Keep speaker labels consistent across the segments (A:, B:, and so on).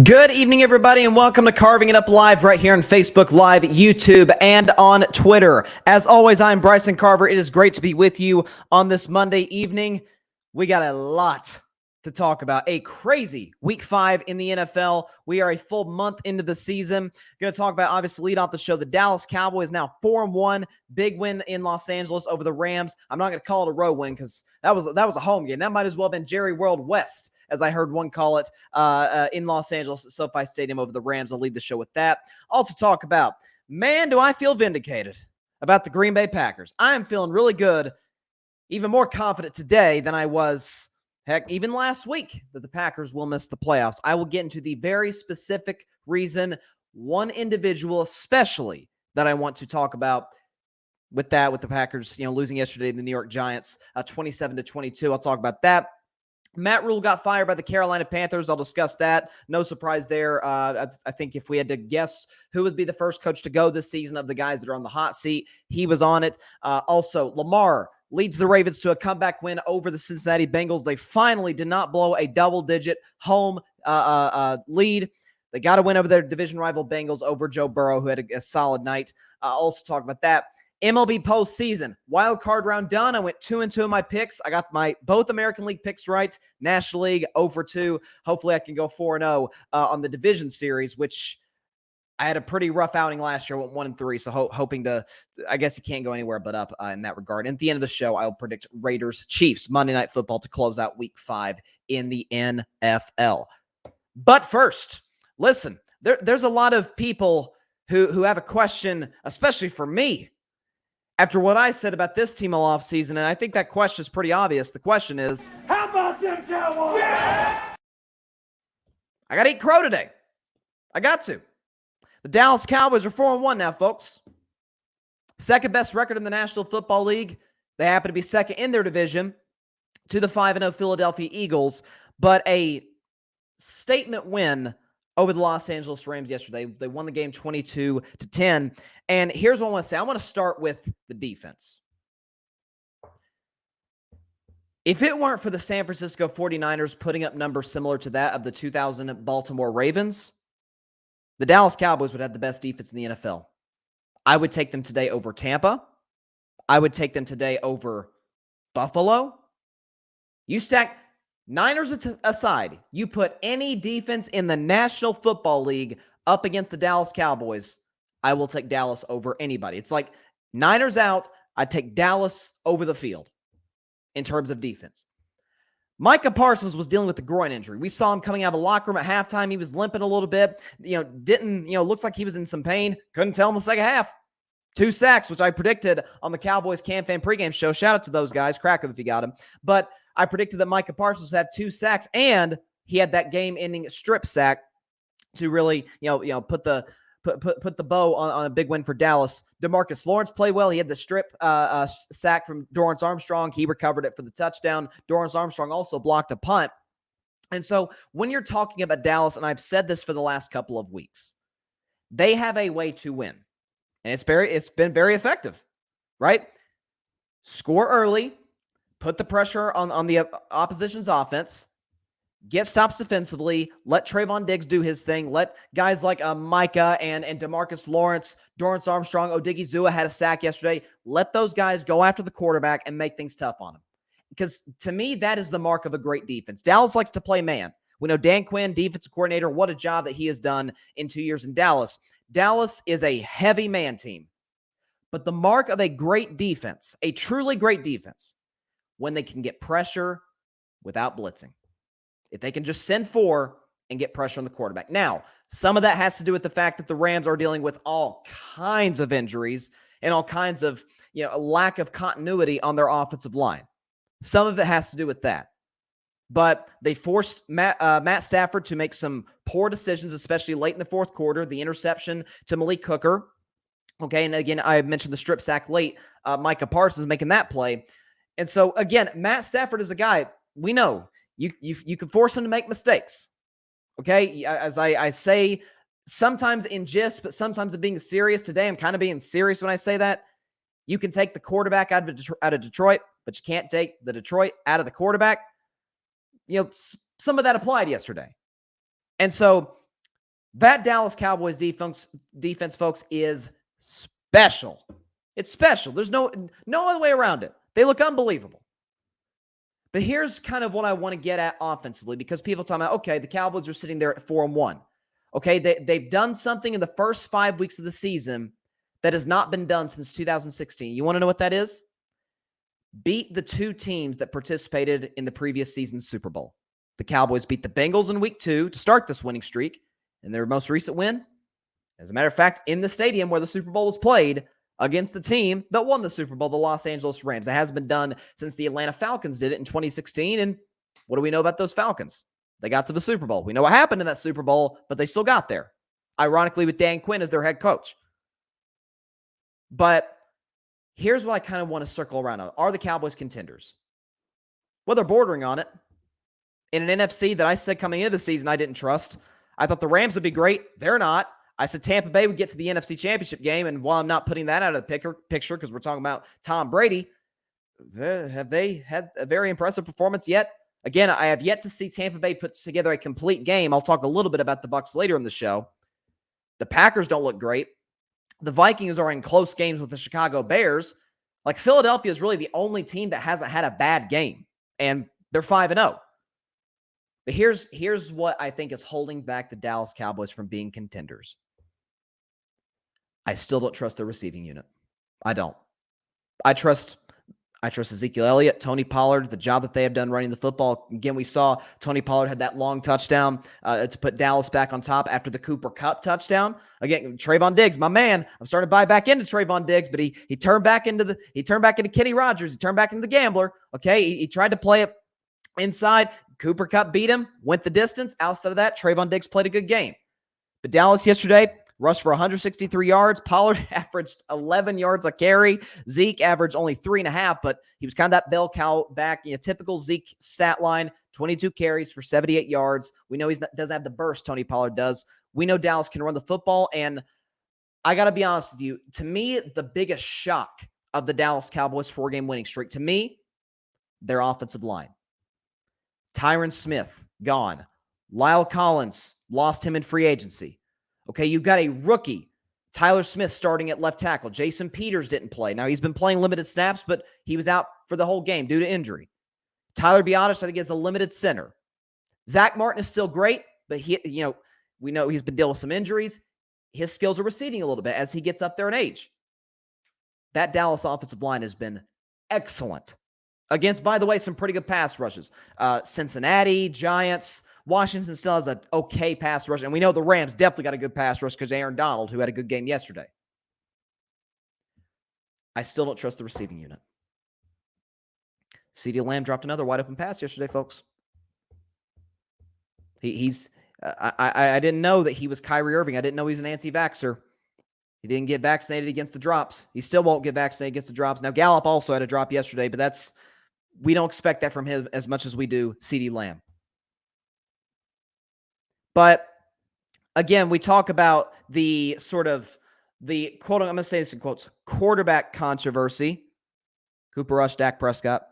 A: Good evening, everybody, and welcome to Carving It Up Live right here on Facebook Live, YouTube, and on Twitter. As always, I'm Bryson Carver. It is great to be with you on this Monday evening. We got a lot to talk about. A crazy Week 5 in the NFL. We are a full month into the season. Going to talk about, obviously, lead off the show, the Dallas Cowboys now 4-1. Big win in Los Angeles over the Rams. I'm not going to call it a road win because that was a home game. That might as well have been Jerry World West, as I heard one call it, in Los Angeles at SoFi Stadium over the Rams. I'll lead the show with that. Also talk about, man, do I feel vindicated about the Green Bay Packers. I am feeling really good, even more confident today than I was, heck, even last week, that the Packers will miss the playoffs. I will get into the very specific reason, one individual especially, that I want to talk about with the Packers, losing yesterday to the New York Giants, 27-22. I'll talk about that. Matt Rhule got fired by the Carolina Panthers. I'll discuss that. No surprise there. I think if we had to guess who would be the first coach to go this season of the guys that are on the hot seat, he was on it. Also, Lamar leads the Ravens to a comeback win over the Cincinnati Bengals. They finally did not blow a double-digit home lead. They got to win over their division rival Bengals over Joe Burrow, who had a solid night. I'll also talk about that. MLB postseason, wild card round done. I went 2-2 in my picks. I got my both American League picks right. National League 0-2. Hopefully I can go 4-0 on the Division Series, which I had a pretty rough outing last year. I went 1-3, so hoping to, I guess you can't go anywhere but up in that regard. And at the end of the show, I'll predict Raiders Chiefs Monday Night Football to close out Week 5 in the NFL. But first, listen, there's a lot of people who have a question, especially for me, after what I said about this team all offseason, and I think that question is pretty obvious. The question is,
B: how about them Cowboys? Yeah!
A: I got to eat crow today. I got to. The Dallas Cowboys are 4-1 now, folks. Second best record in the National Football League. They happen to be second in their division to the 5-0 Philadelphia Eagles, but a statement win over the Los Angeles Rams yesterday. They won the game 22-10. And here's what I want to say. I want to start with the defense. If it weren't for the San Francisco 49ers putting up numbers similar to that of the 2000 Baltimore Ravens, the Dallas Cowboys would have the best defense in the NFL. I would take them today over Tampa. I would take them today over Buffalo. You stack Niners aside, you put any defense in the National Football League up against the Dallas Cowboys, I will take Dallas over anybody. It's like Niners out, I'd take Dallas over the field in terms of defense. Micah Parsons was dealing with a groin injury. We saw him coming out of the locker room at halftime. He was limping a little bit. Looks like he was in some pain. Couldn't tell in the second half. 2 sacks, which I predicted on the Cowboys Can Fan pregame show. Shout out to those guys. Crack him if you got him. But I predicted that Micah Parsons would have 2 sacks, and he had that game-ending strip sack to really, put the bow on a big win for Dallas. DeMarcus Lawrence played well. He had the strip sack from Dorrance Armstrong. He recovered it for the touchdown. Dorrance Armstrong also blocked a punt. And so when you're talking about Dallas, and I've said this for the last couple of weeks, they have a way to win. And it's been very effective, right? Score early, put the pressure on the opposition's offense, get stops defensively, let Trayvon Diggs do his thing, let guys like Micah and DeMarcus Lawrence, Dorrance Armstrong, Odigizua had a sack yesterday. Let those guys go after the quarterback and make things tough on him. Because to me, that is the mark of a great defense. Dallas likes to play man. We know Dan Quinn, defensive coordinator, what a job that he has done in 2 years in Dallas. Dallas is a heavy man team. But the mark of a great defense, a truly great defense, when they can get pressure without blitzing. If they can just send 4 and get pressure on the quarterback. Now, some of that has to do with the fact that the Rams are dealing with all kinds of injuries and all kinds of, a lack of continuity on their offensive line. Some of it has to do with that. But they forced Matt Stafford to make some poor decisions, especially late in the fourth quarter. The interception to Malik Hooker. Okay, and again, I mentioned the strip sack late. Micah Parsons making that play. And so, again, Matt Stafford is a guy, we know, you can force him to make mistakes. Okay, as I say, sometimes in jest, but sometimes in being serious. Today, I'm kind of being serious when I say that. You can take the quarterback out of Detroit, but you can't take the Detroit out of the quarterback. Some of that applied yesterday. And so That Dallas Cowboys defense, folks, is special. It's special. There's no other way around it. They look unbelievable. But here's kind of what I want to get at offensively, because people talk about, okay, the Cowboys are sitting there at 4-1. Okay, they've done something in the first 5 weeks of the season that has not been done since 2016. You want to know what that is? Beat the two teams that participated in the previous season's Super Bowl. The Cowboys beat the Bengals in week 2 to start this winning streak, and their most recent win, as a matter of fact, in the stadium where the Super Bowl was played, against the team that won the Super Bowl, the Los Angeles Rams. It hasn't been done since the Atlanta Falcons did it in 2016. And what do we know about those Falcons? They got to the Super Bowl. We know what happened in that Super Bowl, but they still got there. Ironically, with Dan Quinn as their head coach. But here's what I kind of want to circle around on. Are the Cowboys contenders? Well, they're bordering on it. In an NFC that I said coming into the season I didn't trust. I thought the Rams would be great. They're not. I said Tampa Bay would get to the NFC Championship game, and while I'm not putting that out of the picture because we're talking about Tom Brady, have they had a very impressive performance yet? Again, I have yet to see Tampa Bay put together a complete game. I'll talk a little bit about the Bucs later in the show. The Packers don't look great. The Vikings are in close games with the Chicago Bears. Like, Philadelphia is really the only team that hasn't had a bad game, and they're 5-0. But here's what I think is holding back the Dallas Cowboys from being contenders. I still don't trust their receiving unit. I don't. I trust Ezekiel Elliott, Tony Pollard, the job that they have done running the football. Again, we saw Tony Pollard had that long touchdown to put Dallas back on top after the Cooper Kupp touchdown. Again, Trayvon Diggs, my man. I'm starting to buy back into Trayvon Diggs, but he turned back into Kenny Rogers. He turned back into the gambler. Okay, he tried to play it inside. Cooper Kupp beat him, went the distance. Outside of that, Trayvon Diggs played a good game. But Dallas yesterday rushed for 163 yards. Pollard averaged 11 yards a carry. Zeke averaged only 3.5, but he was kind of that bell cow back. Typical Zeke stat line, 22 carries for 78 yards. We know he doesn't have the burst Tony Pollard does. We know Dallas can run the football, and I got to be honest with you. To me, the biggest shock of the Dallas Cowboys 4-game winning streak, to me, their offensive line. Tyron Smith, gone. Lyle Collins, lost him in free agency. Okay, you've got a rookie, Tyler Smith, starting at left tackle. Jason Peters didn't play. Now, he's been playing limited snaps, but he was out for the whole game due to injury. Tyler Biotish, I think, is a limited center. Zach Martin is still great, but we know he's been dealing with some injuries. His skills are receding a little bit as he gets up there in age. That Dallas offensive line has been excellent against, by the way, some pretty good pass rushes. Cincinnati, Giants, Washington still has an okay pass rush, and we know the Rams definitely got a good pass rush because Aaron Donald, who had a good game yesterday. I still don't trust the receiving unit. CeeDee Lamb dropped another wide open pass yesterday, folks. I didn't know that he was Kyrie Irving. I didn't know he was an anti-vaxxer. He didn't get vaccinated against the drops. He still won't get vaccinated against the drops. Now, Gallup also had a drop yesterday, but we don't expect that from him as much as we do CeeDee Lamb. But again, we talk about the sort of the quote, I'm going to say this in quotes, quarterback controversy. Cooper Rush, Dak Prescott.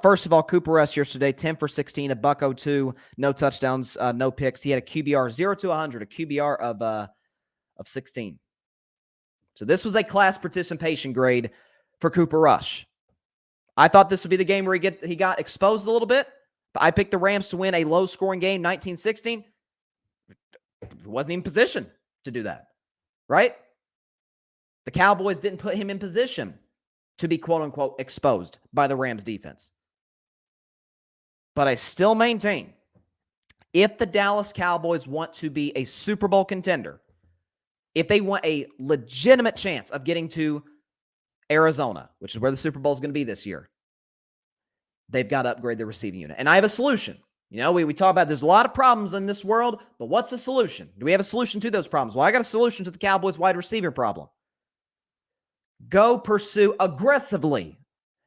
A: First of all, Cooper Rush yesterday, 10 for 16, $102, no touchdowns, no picks. He had a QBR 0 to 100, a QBR of 16. So this was a class participation grade for Cooper Rush. I thought this would be the game where he got exposed a little bit, but I picked the Rams to win a low-scoring game, 19-16. He wasn't even in position to do that, right? The Cowboys didn't put him in position to be quote-unquote exposed by the Rams defense. But I still maintain, if the Dallas Cowboys want to be a Super Bowl contender, if they want a legitimate chance of getting to Arizona, which is where the Super Bowl is going to be this year, they've got to upgrade the receiving unit. And I have a solution. We talk about there's a lot of problems in this world, but what's the solution? Do we have a solution to those problems? Well, I got a solution to the Cowboys wide receiver problem. Go pursue aggressively.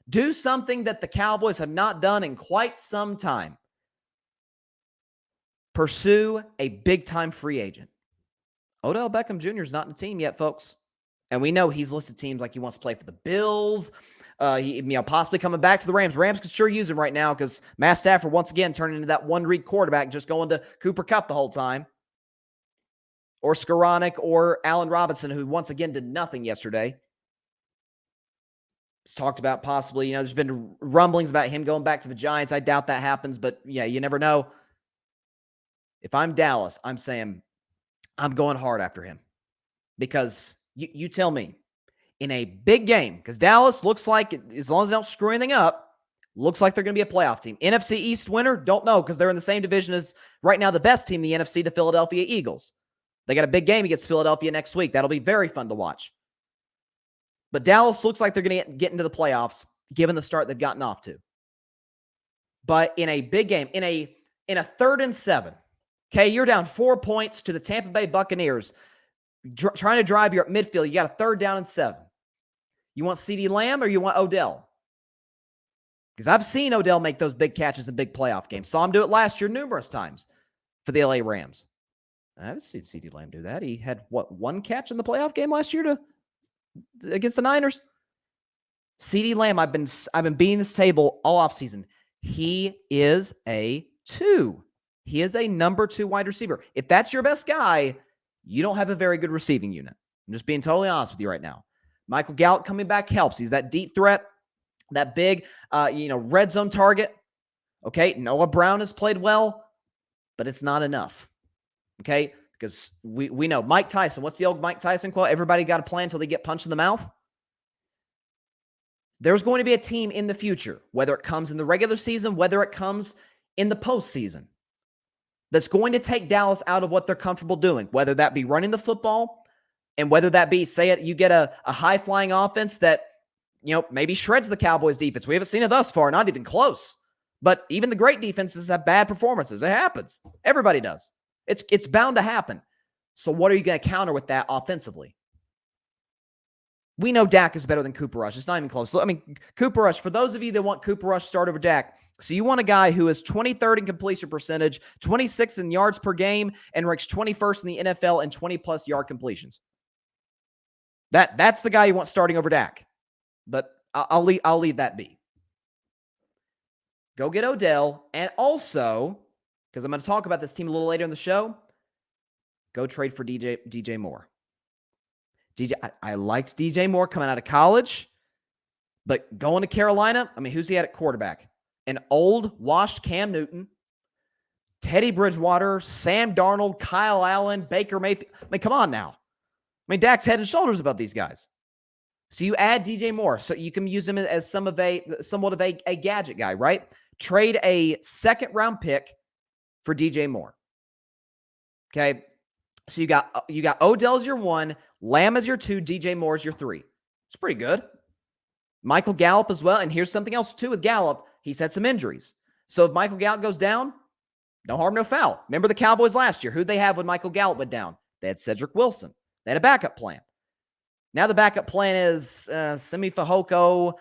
A: Do something that the Cowboys have not done in quite some time. Pursue a big-time free agent. Odell Beckham Jr. is not in the team yet, folks. And we know he's listed teams like he wants to play for the Bills. He possibly coming back to the Rams. Rams could sure use him right now because Matt Stafford once again turned into that one-read quarterback just going to Cooper Kupp the whole time. or Skoranek or Allen Robinson, who once again did nothing yesterday. It's talked about possibly, there's been rumblings about him going back to the Giants. I doubt that happens, but yeah, you never know. If I'm Dallas, I'm saying I'm going hard after him because you tell me in a big game, because Dallas looks like, as long as they don't screw anything up, looks like they're going to be a playoff team. NFC East winner, don't know, because they're in the same division as right now the best team in the NFC, the Philadelphia Eagles. They got a big game against Philadelphia next week. That'll be very fun to watch. But Dallas looks like they're going to get into the playoffs, given the start they've gotten off to. But in a big game, in a 3rd and 7, okay, you're down 4 points to the Tampa Bay Buccaneers, trying to drive your midfield. You got a 3rd down and 7. You want CeeDee Lamb or you want Odell? Because I've seen Odell make those big catches in big playoff games. Saw him do it last year numerous times for the LA Rams. I haven't seen CeeDee Lamb do that. He had, one catch in the playoff game last year against the Niners? CeeDee Lamb, I've been beating this table all offseason. He is a 2. He is a number 2 wide receiver. If that's your best guy, you don't have a very good receiving unit. I'm just being totally honest with you right now. Michael Gallup coming back helps. He's that deep threat, that big, red zone target. Okay, Noah Brown has played well, but it's not enough. Okay, because we know Mike Tyson. What's the old Mike Tyson quote? Everybody got a plan until they get punched in the mouth. There's going to be a team in the future, whether it comes in the regular season, whether it comes in the postseason, that's going to take Dallas out of what they're comfortable doing, whether that be running the football and whether that be, you get a high-flying offense that, maybe shreds the Cowboys defense. We haven't seen it thus far, not even close. But even the great defenses have bad performances. It happens. Everybody does. It's bound to happen. So what are you going to counter with that offensively? We know Dak is better than Cooper Rush. It's not even close. Cooper Rush, for those of you that want Cooper Rush start over Dak, so you want a guy who is 23rd in completion percentage, 26th in yards per game, and ranks 21st in the NFL in 20-plus yard completions. That's the guy you want starting over Dak. But I'll leave that be. Go get Odell, and also, because I'm going to talk about this team a little later in the show, go trade for DJ Moore. I liked DJ Moore coming out of college, but going to Carolina, who's he at quarterback? An old, washed Cam Newton, Teddy Bridgewater, Sam Darnold, Kyle Allen, Baker Mayfield. Come on now. Dak's head and shoulders above these guys. So you add DJ Moore, so you can use him as somewhat of a gadget guy, right? Trade a 2nd-round pick for DJ Moore. Okay, so you got Odell as your 1, Lamb as your 2, DJ Moore as your 3. It's pretty good. Michael Gallup as well, and here's something else too with Gallup. He's had some injuries. So if Michael Gallup goes down, no harm, no foul. Remember the Cowboys last year. Who'd they have when Michael Gallup went down? They had Cedric Wilson. They had a backup plan. Now the backup plan is Simi Fehoko,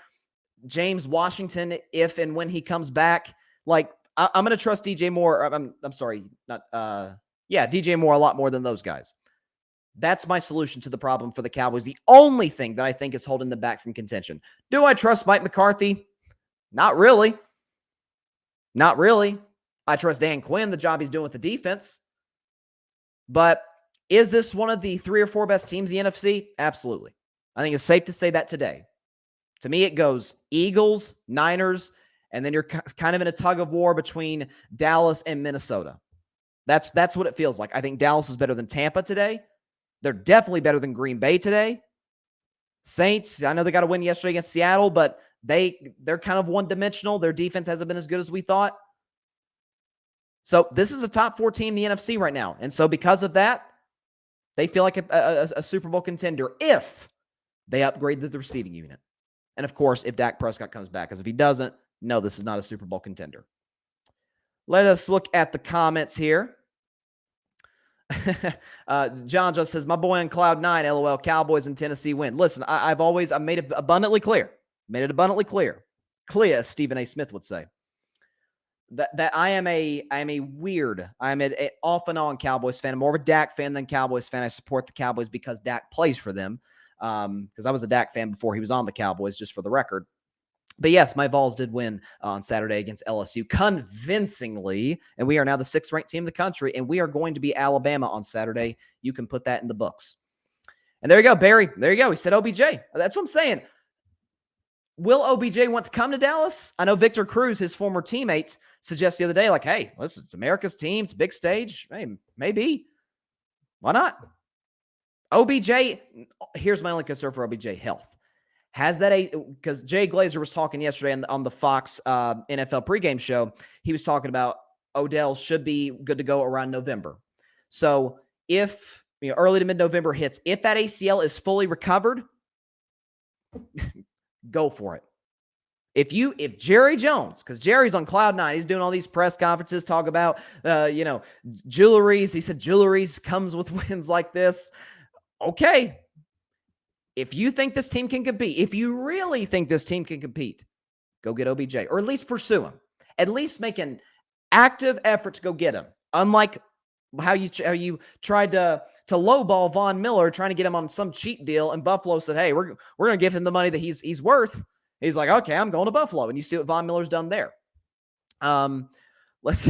A: James Washington, if and when he comes back. I'm going to trust DJ Moore. I'm sorry, DJ Moore a lot more than those guys. That's my solution to the problem for the Cowboys. The only thing that I think is holding them back from contention. Do I trust Mike McCarthy? Not really. Not really. I trust Dan Quinn, the job he's doing with the defense. But is this one of the 3 or 4 best teams in the NFC? Absolutely. I think it's safe to say that today. To me, it goes Eagles, Niners, and then you're kind of in a tug of war between Dallas and Minnesota. That's what it feels like. I think Dallas is better than Tampa today. They're definitely better than Green Bay today. Saints, I know they got a win yesterday against Seattle, but they're kind of one-dimensional. Their defense hasn't been as good as we thought. So this is a top 4 team in the NFC right now. And so because of that, they feel like a Super Bowl contender if they upgrade the receiving unit. And of course, if Dak Prescott comes back, because if he doesn't, no, this is not a Super Bowl contender. Let us look at the comments here. John just says, my boy on cloud 9, LOL, Cowboys and Tennessee win. Listen, I've made it abundantly clear. Clear, as Stephen A. Smith would say. That I am an off and on Cowboys fan. I'm more of a Dak fan than Cowboys fan. I support the Cowboys because Dak plays for them. Because I was a Dak fan before he was on the Cowboys, just for the record. But yes, my Vols did win on Saturday against LSU convincingly, and we are now the 6th-ranked team in the country, and we are going to be Alabama on Saturday. You can put that in the books. And there you go, Barry. There you go. He said OBJ. That's what I'm saying. Will OBJ want to come to Dallas? I know Victor Cruz, his former teammate, suggested the other day, like, hey, listen, it's America's team. It's a big stage. Hey, maybe. Why not? OBJ, here's my only concern for OBJ, health. Has that because Jay Glazer was talking yesterday on the Fox NFL pregame show. He was talking about Odell should be good to go around November. So if early to mid-November hits, if that ACL is fully recovered, go for it. If Jerry Jones, because Jerry's on cloud nine, he's doing all these press conferences, talk about jewelries. He said jewelries comes with wins like this. Okay. If you think this team can compete, if you really think this team can compete, go get OBJ, or at least pursue him. At least make an active effort to go get him. Unlike how you tried to lowball Von Miller, trying to get him on some cheap deal, and Buffalo said, "Hey, we're going to give him the money that he's worth." He's like, "Okay, I'm going to Buffalo," and you see what Von Miller's done there. Let's.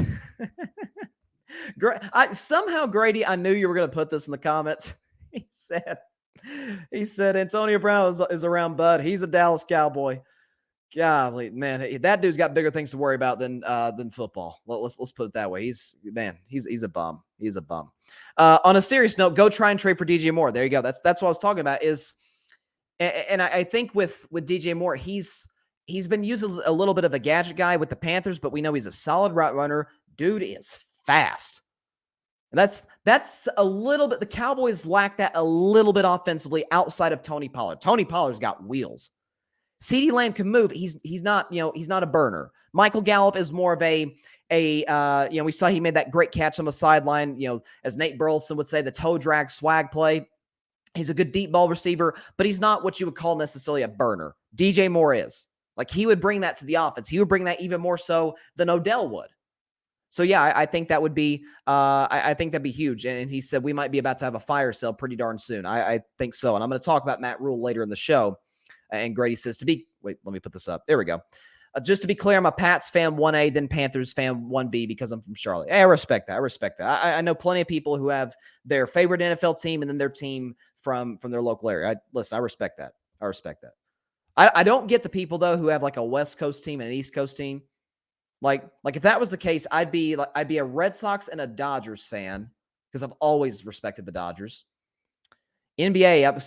A: Somehow, Grady, I knew you were going to put this in the comments. He said Antonio Brown is around Bud. He's a Dallas Cowboy. Golly, man, that dude's got bigger things to worry about than football. Let's put it that way. He's a bum. He's a bum. On a serious note, go try and trade for DJ Moore. There you go. That's what I was talking about. And I think with DJ Moore, he's been used as a little bit of a gadget guy with the Panthers, but we know he's a solid route runner. Dude is fast. And that's a little bit, the Cowboys lack that a little bit offensively outside of Tony Pollard. Tony Pollard's got wheels. CeeDee Lamb can move. He's not a burner. Michael Gallup is more of we saw he made that great catch on the sideline, as Nate Burleson would say, the toe drag swag play. He's a good deep ball receiver, but he's not what you would call necessarily a burner. DJ Moore is. Like, he would bring that to the offense. He would bring that even more so than Odell would. So, yeah, I think that would be I think that'd be huge. And he said we might be about to have a fire sale pretty darn soon. I think so. And I'm going to talk about Matt Rhule later in the show. And Grady says wait, let me put this up. There we go. Just to be clear, I'm a Pats fan 1A, then Panthers fan 1B because I'm from Charlotte. Hey, I respect that. I know plenty of people who have their favorite NFL team and then their team from their local area. I respect that. I don't get the people, though, who have like a West Coast team and an East Coast team. Like if that was the case, I'd be a Red Sox and a Dodgers fan because I've always respected the Dodgers. NBA,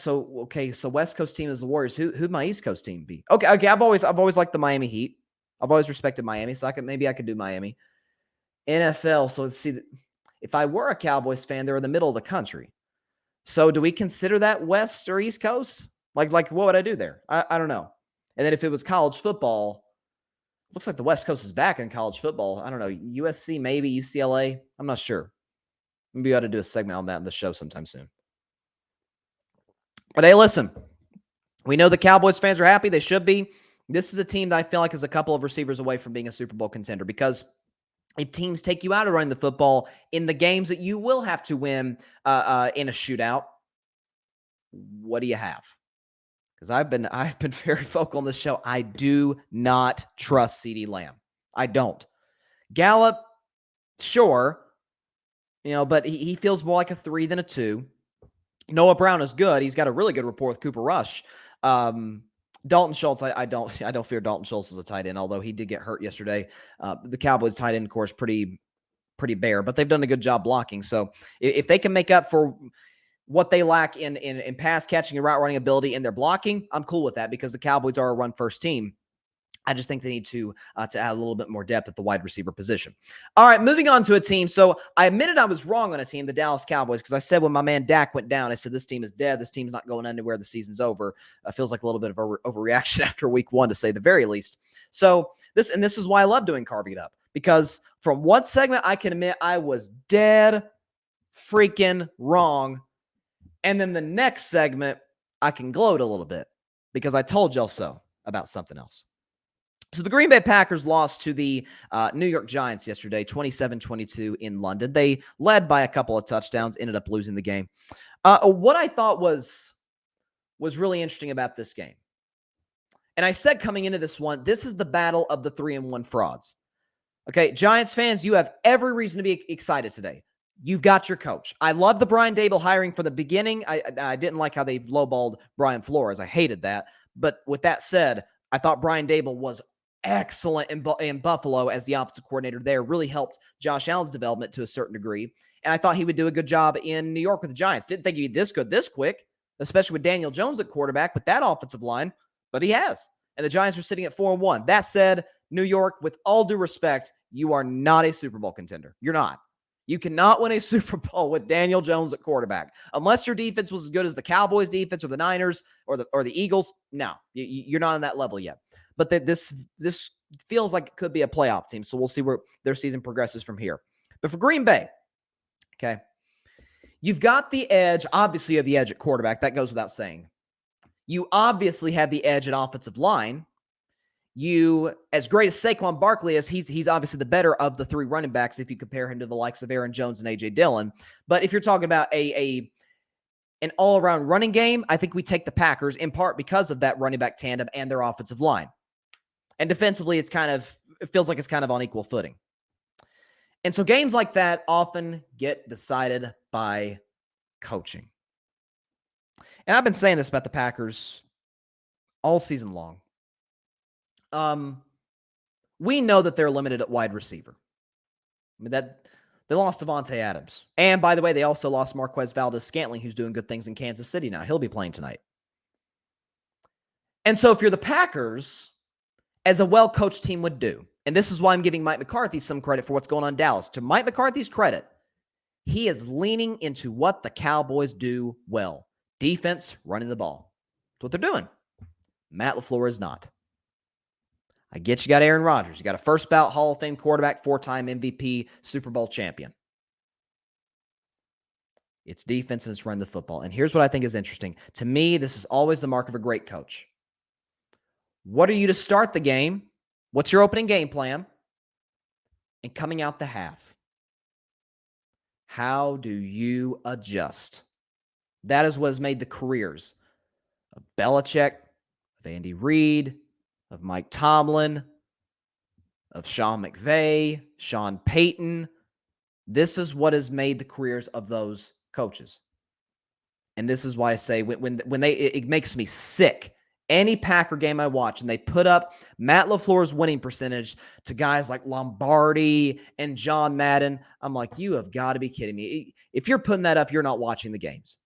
A: so West Coast team is the Warriors. Who'd my East Coast team be? Okay. I've always liked the Miami Heat. I've always respected Miami, so maybe I could do Miami. NFL, so let's see. If I were a Cowboys fan, they're in the middle of the country. So do we consider that West or East Coast? Like what would I do there? I don't know. And then if it was college football, looks like the West Coast is back in college football. I don't know. USC, maybe UCLA. I'm not sure. Maybe we ought to do a segment on that in the show sometime soon. But hey, listen, we know the Cowboys fans are happy. They should be. This is a team that I feel like is a couple of receivers away from being a Super Bowl contender, because if teams take you out of running the football in the games that you will have to win in a shootout, what do you have? Because I've been very vocal on this show. I do not trust CeeDee Lamb. I don't. Gallup, sure, but he feels more like a 3 than a 2. Noah Brown is good. He's got a really good rapport with Cooper Rush. Dalton Schultz, I don't fear Dalton Schultz as a tight end, although he did get hurt yesterday. The Cowboys tight end, of course, pretty bare, but they've done a good job blocking. So if they can make up for what they lack in pass catching and route running ability in their blocking, I'm cool with that, because the Cowboys are a run first team. I just think they need to add a little bit more depth at the wide receiver position. All right, moving on to a team. So I admitted I was wrong on a team, the Dallas Cowboys, because I said when my man Dak went down, I said this team is dead. This team's not going anywhere. The season's over. Feels like a little bit of overreaction after week 1, to say the very least. So this is why I love doing Carving It Up, because from one segment I can admit I was dead freaking wrong. And then the next segment I can gloat a little bit because I told y'all so about something else. So the Green Bay Packers lost to the New York Giants yesterday, 27-22 in London. They led by a couple of touchdowns, ended up losing the game. What I thought was really interesting about this game And I said coming into this one, this is the battle of the 3-1 frauds. Okay, Giants fans, you have every reason to be excited today. You've got your coach. I love the Brian Daboll hiring from the beginning. I didn't like how they lowballed Brian Flores. I hated that. But with that said, I thought Brian Daboll was excellent in Buffalo as the offensive coordinator there. Really helped Josh Allen's development to a certain degree. And I thought he would do a good job in New York with the Giants. Didn't think he'd be this good this quick, especially with Daniel Jones at quarterback with that offensive line. But he has. And the Giants are sitting at 4-1. That said, New York, with all due respect, you are not a Super Bowl contender. You're not. You cannot win a Super Bowl with Daniel Jones at quarterback. Unless your defense was as good as the Cowboys defense or the Niners or the Eagles, no. You're not on that level yet. But this feels like it could be a playoff team, so we'll see where their season progresses from here. But for Green Bay, okay, you've got the edge. Obviously, you have the edge at quarterback. That goes without saying. You obviously have the edge at offensive line. You, as great as Saquon Barkley is, he's obviously the better of the three running backs if you compare him to the likes of Aaron Jones and A.J. Dillon. But if you're talking about an all-around running game, I think we take the Packers in part because of that running back tandem and their offensive line. And defensively, it feels like it's kind of on equal footing. And so games like that often get decided by coaching. And I've been saying this about the Packers all season long. We know that they're limited at wide receiver. I mean, that they lost Devontae Adams. And by the way, they also lost Marquez Valdes-Scantling, who's doing good things in Kansas City now. He'll be playing tonight. And so if you're the Packers, as a well-coached team would do, and this is why I'm giving Mike McCarthy some credit for what's going on in Dallas. To Mike McCarthy's credit, he is leaning into what the Cowboys do well. Defense, running the ball. That's what they're doing. Matt LaFleur is not. I get you got Aaron Rodgers. You got a first ballot Hall of Fame quarterback, 4-time MVP, Super Bowl champion. It's defense and it's run the football. And here's what I think is interesting. To me, this is always the mark of a great coach. What are you to start the game? What's your opening game plan? And coming out the half, how do you adjust? That is what has made the careers of Belichick, of Andy Reid, of Mike Tomlin, of Sean McVay, Sean Payton. This is what has made the careers of those coaches. And this is why I say when it makes me sick. Any Packer game I watch and they put up Matt LaFleur's winning percentage to guys like Lombardi and John Madden, I'm like, you have got to be kidding me. If you're putting that up, you're not watching the games.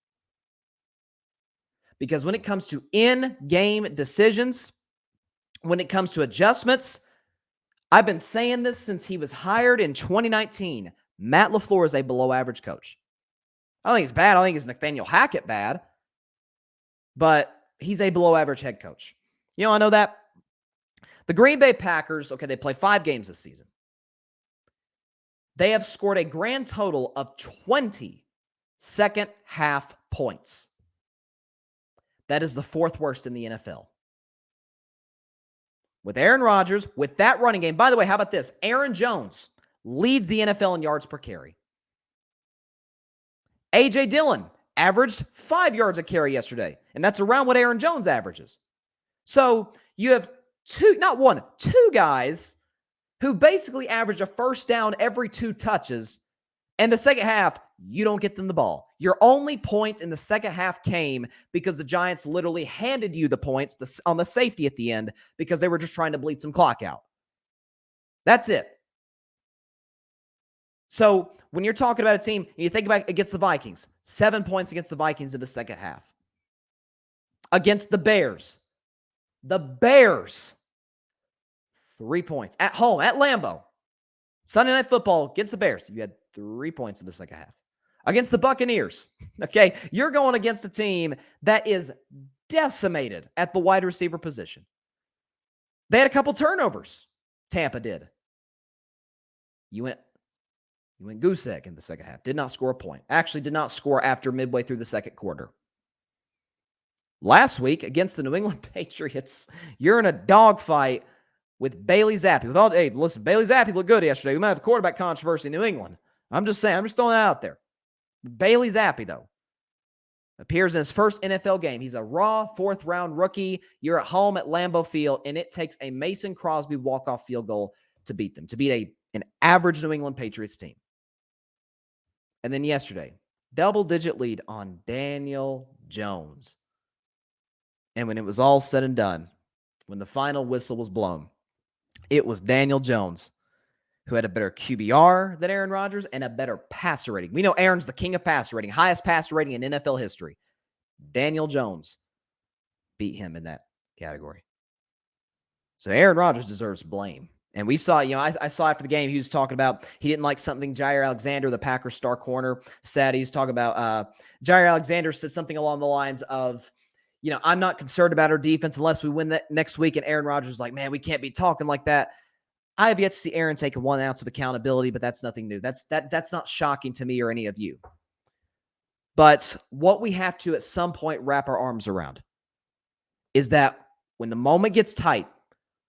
A: Because when it comes to in-game decisions, when it comes to adjustments, I've been saying this since he was hired in 2019. Matt LaFleur is a below-average coach. I don't think he's bad. I don't think he's Nathaniel Hackett bad. But he's a below-average head coach. You know, I know that. The Green Bay Packers, okay, they play 5 games this season. They have scored a grand total of 20 second-half points. That is the 4th worst in the NFL. With Aaron Rodgers, with that running game. By the way, how about this? Aaron Jones leads the NFL in yards per carry. A.J. Dillon averaged 5 yards a carry yesterday, and that's around what Aaron Jones averages. So you have two guys who basically average a first down every 2 touches, and the second half, you don't get them the ball. Your only points in the second half came because the Giants literally handed you the points on the safety at the end because they were just trying to bleed some clock out. That's it. So when you're talking about a team, and you think about against the Vikings, 7 points against the Vikings in the second half. Against the Bears, 3 points. At home, at Lambeau. Sunday Night Football against the Bears, you had 3 points in the second half. Against the Buccaneers, okay, you're going against a team that is decimated at the wide receiver position. They had a couple turnovers. Tampa did. You went goose egg in the second half. Did not score a point. Actually did not score after midway through the second quarter. Last week against the New England Patriots, you're in a dogfight with Bailey Zappi. Hey, listen, Bailey Zappi looked good yesterday. We might have a quarterback controversy in New England. I'm just saying. I'm just throwing it out there. Bailey Zappi, though. Appears in his first NFL game. He's a raw fourth-round rookie. You're at home at Lambeau Field, and it takes a Mason Crosby walk-off field goal to beat them, to beat an average New England Patriots team. And then yesterday, double-digit lead on Daniel Jones. And when it was all said and done, when the final whistle was blown, it was Daniel Jones who had a better QBR than Aaron Rodgers and a better passer rating. We know Aaron's the king of passer rating, highest passer rating in NFL history. Daniel Jones beat him in that category. So Aaron Rodgers deserves blame. And we saw, I saw after the game, he was talking about he didn't like something Jair Alexander, the Packers star corner, said. He was talking about Jair Alexander said something along the lines of, I'm not concerned about our defense unless we win that next week. And Aaron Rodgers was like, man, we can't be talking like that. I have yet to see Aaron take 1 ounce of accountability, but that's nothing new. That's not shocking to me or any of you. But what we have to at some point wrap our arms around is that when the moment gets tight,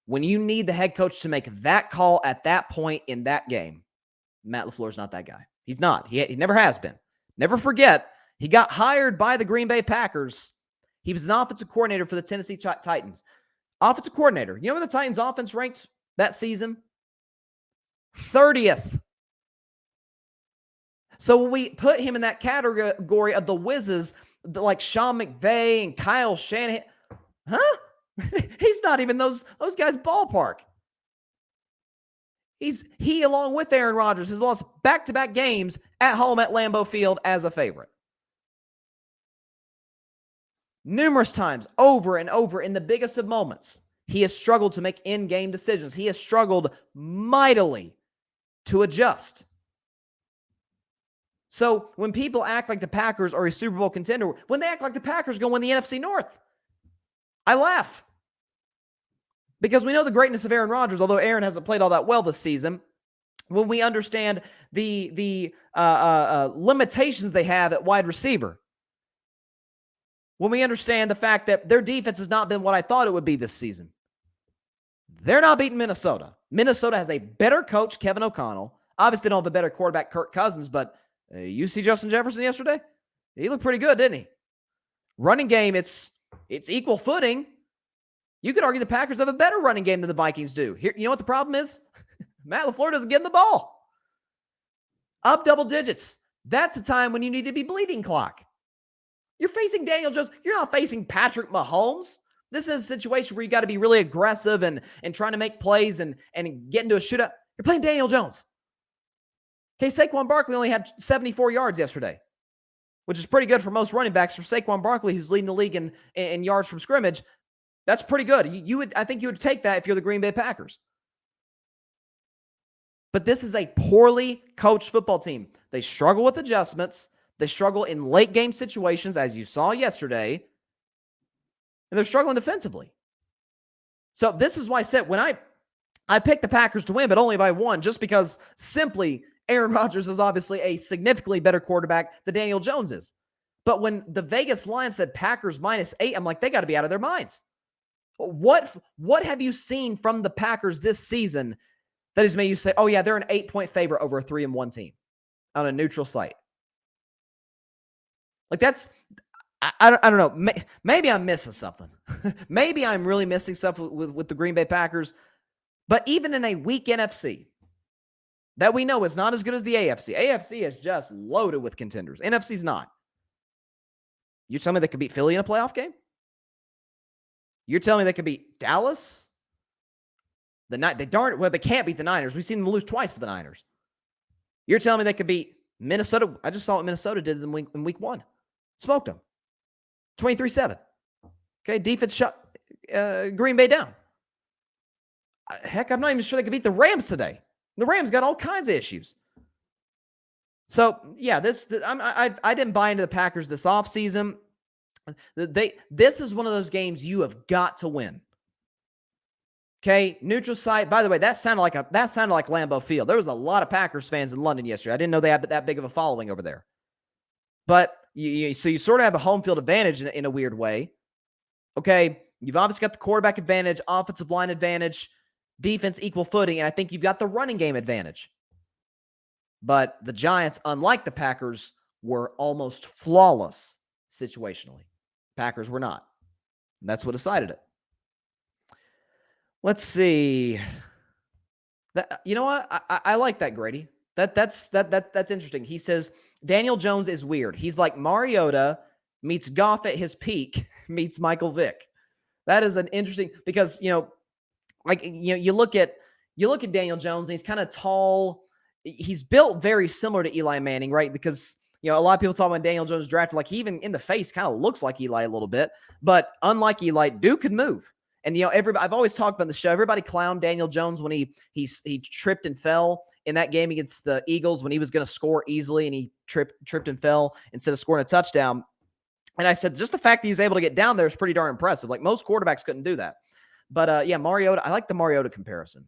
A: when you need the head coach to make that call at that point in that game, Matt LaFleur's not that guy. He's not. He never has been. Never forget, he got hired by the Green Bay Packers. He was an offensive coordinator for the Tennessee Titans. Offensive coordinator. You know where the Titans offense ranked that season? 30th. So when we put him in that category of the whizzes, like Sean McVay and Kyle Shanahan, he's not even those guys' ballpark. He, along with Aaron Rodgers, has lost back-to-back games at home at Lambeau Field as a favorite. Numerous times, over and over, in the biggest of moments, he has struggled to make in-game decisions. He has struggled mightily to adjust. So when people act like the Packers are a Super Bowl contender, when they act like the Packers are going to win the NFC North, I laugh. Because we know the greatness of Aaron Rodgers, although Aaron hasn't played all that well this season. When we understand the limitations they have at wide receiver. When we understand the fact that their defense has not been what I thought it would be this season. They're not beating Minnesota. Minnesota has a better coach, Kevin O'Connell. Obviously, they don't have a better quarterback, Kirk Cousins, but you see Justin Jefferson yesterday? He looked pretty good, didn't he? Running game, it's equal footing. You could argue the Packers have a better running game than the Vikings do. Here, you know what the problem is? Matt LaFleur doesn't get in the ball. Up double digits. That's a time when you need to be bleeding clock. You're facing Daniel Jones. You're not facing Patrick Mahomes. This is a situation where you got to be really aggressive and trying to make plays and get into a shootout. You're playing Daniel Jones. Okay, Saquon Barkley only had 74 yards yesterday, which is pretty good for most running backs. For Saquon Barkley, who's leading the league in yards from scrimmage, that's pretty good. I think you would take that if you're the Green Bay Packers. But this is a poorly coached football team. They struggle with adjustments. They struggle in late game situations, as you saw yesterday. And they're struggling defensively. So this is why I said when I picked the Packers to win, but only by 1, just because simply Aaron Rodgers is obviously a significantly better quarterback than Daniel Jones is. But when the Vegas line said Packers -8, I'm like, they got to be out of their minds. What have you seen from the Packers this season that has made you say, oh yeah, they're an 8-point favorite over a 3-1 team on a neutral site? Like that's, I don't know. Maybe I'm missing something. Maybe I'm really missing stuff with the Green Bay Packers. But even in a weak NFC that we know is not as good as the AFC. AFC is just loaded with contenders. NFC's not. You tell me they could beat Philly in a playoff game? You're telling me they could beat Dallas? They can't beat the Niners. We've seen them lose twice to the Niners. You're telling me they could beat Minnesota? I just saw what Minnesota did in week 1. Smoked them. 23-7. Okay, defense shut Green Bay down. Heck, I'm not even sure they could beat the Rams today. The Rams got all kinds of issues. So, yeah, I didn't buy into the Packers this offseason. This is one of those games you have got to win. Okay, neutral site. By the way, that sounded like Lambeau Field. There was a lot of Packers fans in London yesterday. I didn't know they had that big of a following over there. But so you sort of have a home field advantage in a weird way. Okay, you've obviously got the quarterback advantage, offensive line advantage, defense equal footing, and I think you've got the running game advantage. But the Giants, unlike the Packers, were almost flawless situationally. Packers were not. And that's what decided it. Let's see. You know what? I like that, Grady. That's interesting. He says Daniel Jones is weird. He's like Mariota meets Goff at his peak meets Michael Vick. That is an interesting because you look at Daniel Jones and he's kind of tall. He's built very similar to Eli Manning, right? Because a lot of people talk about Daniel Jones drafted, like he even in the face kind of looks like Eli a little bit, but unlike Eli, dude could move. And I've always talked about the show. Everybody clowned Daniel Jones when he tripped and fell in that game against the Eagles when he was going to score easily, and he tripped and fell instead of scoring a touchdown. And I said, just the fact that he was able to get down there is pretty darn impressive. Like most quarterbacks couldn't do that. But Mariota, I like the Mariota comparison.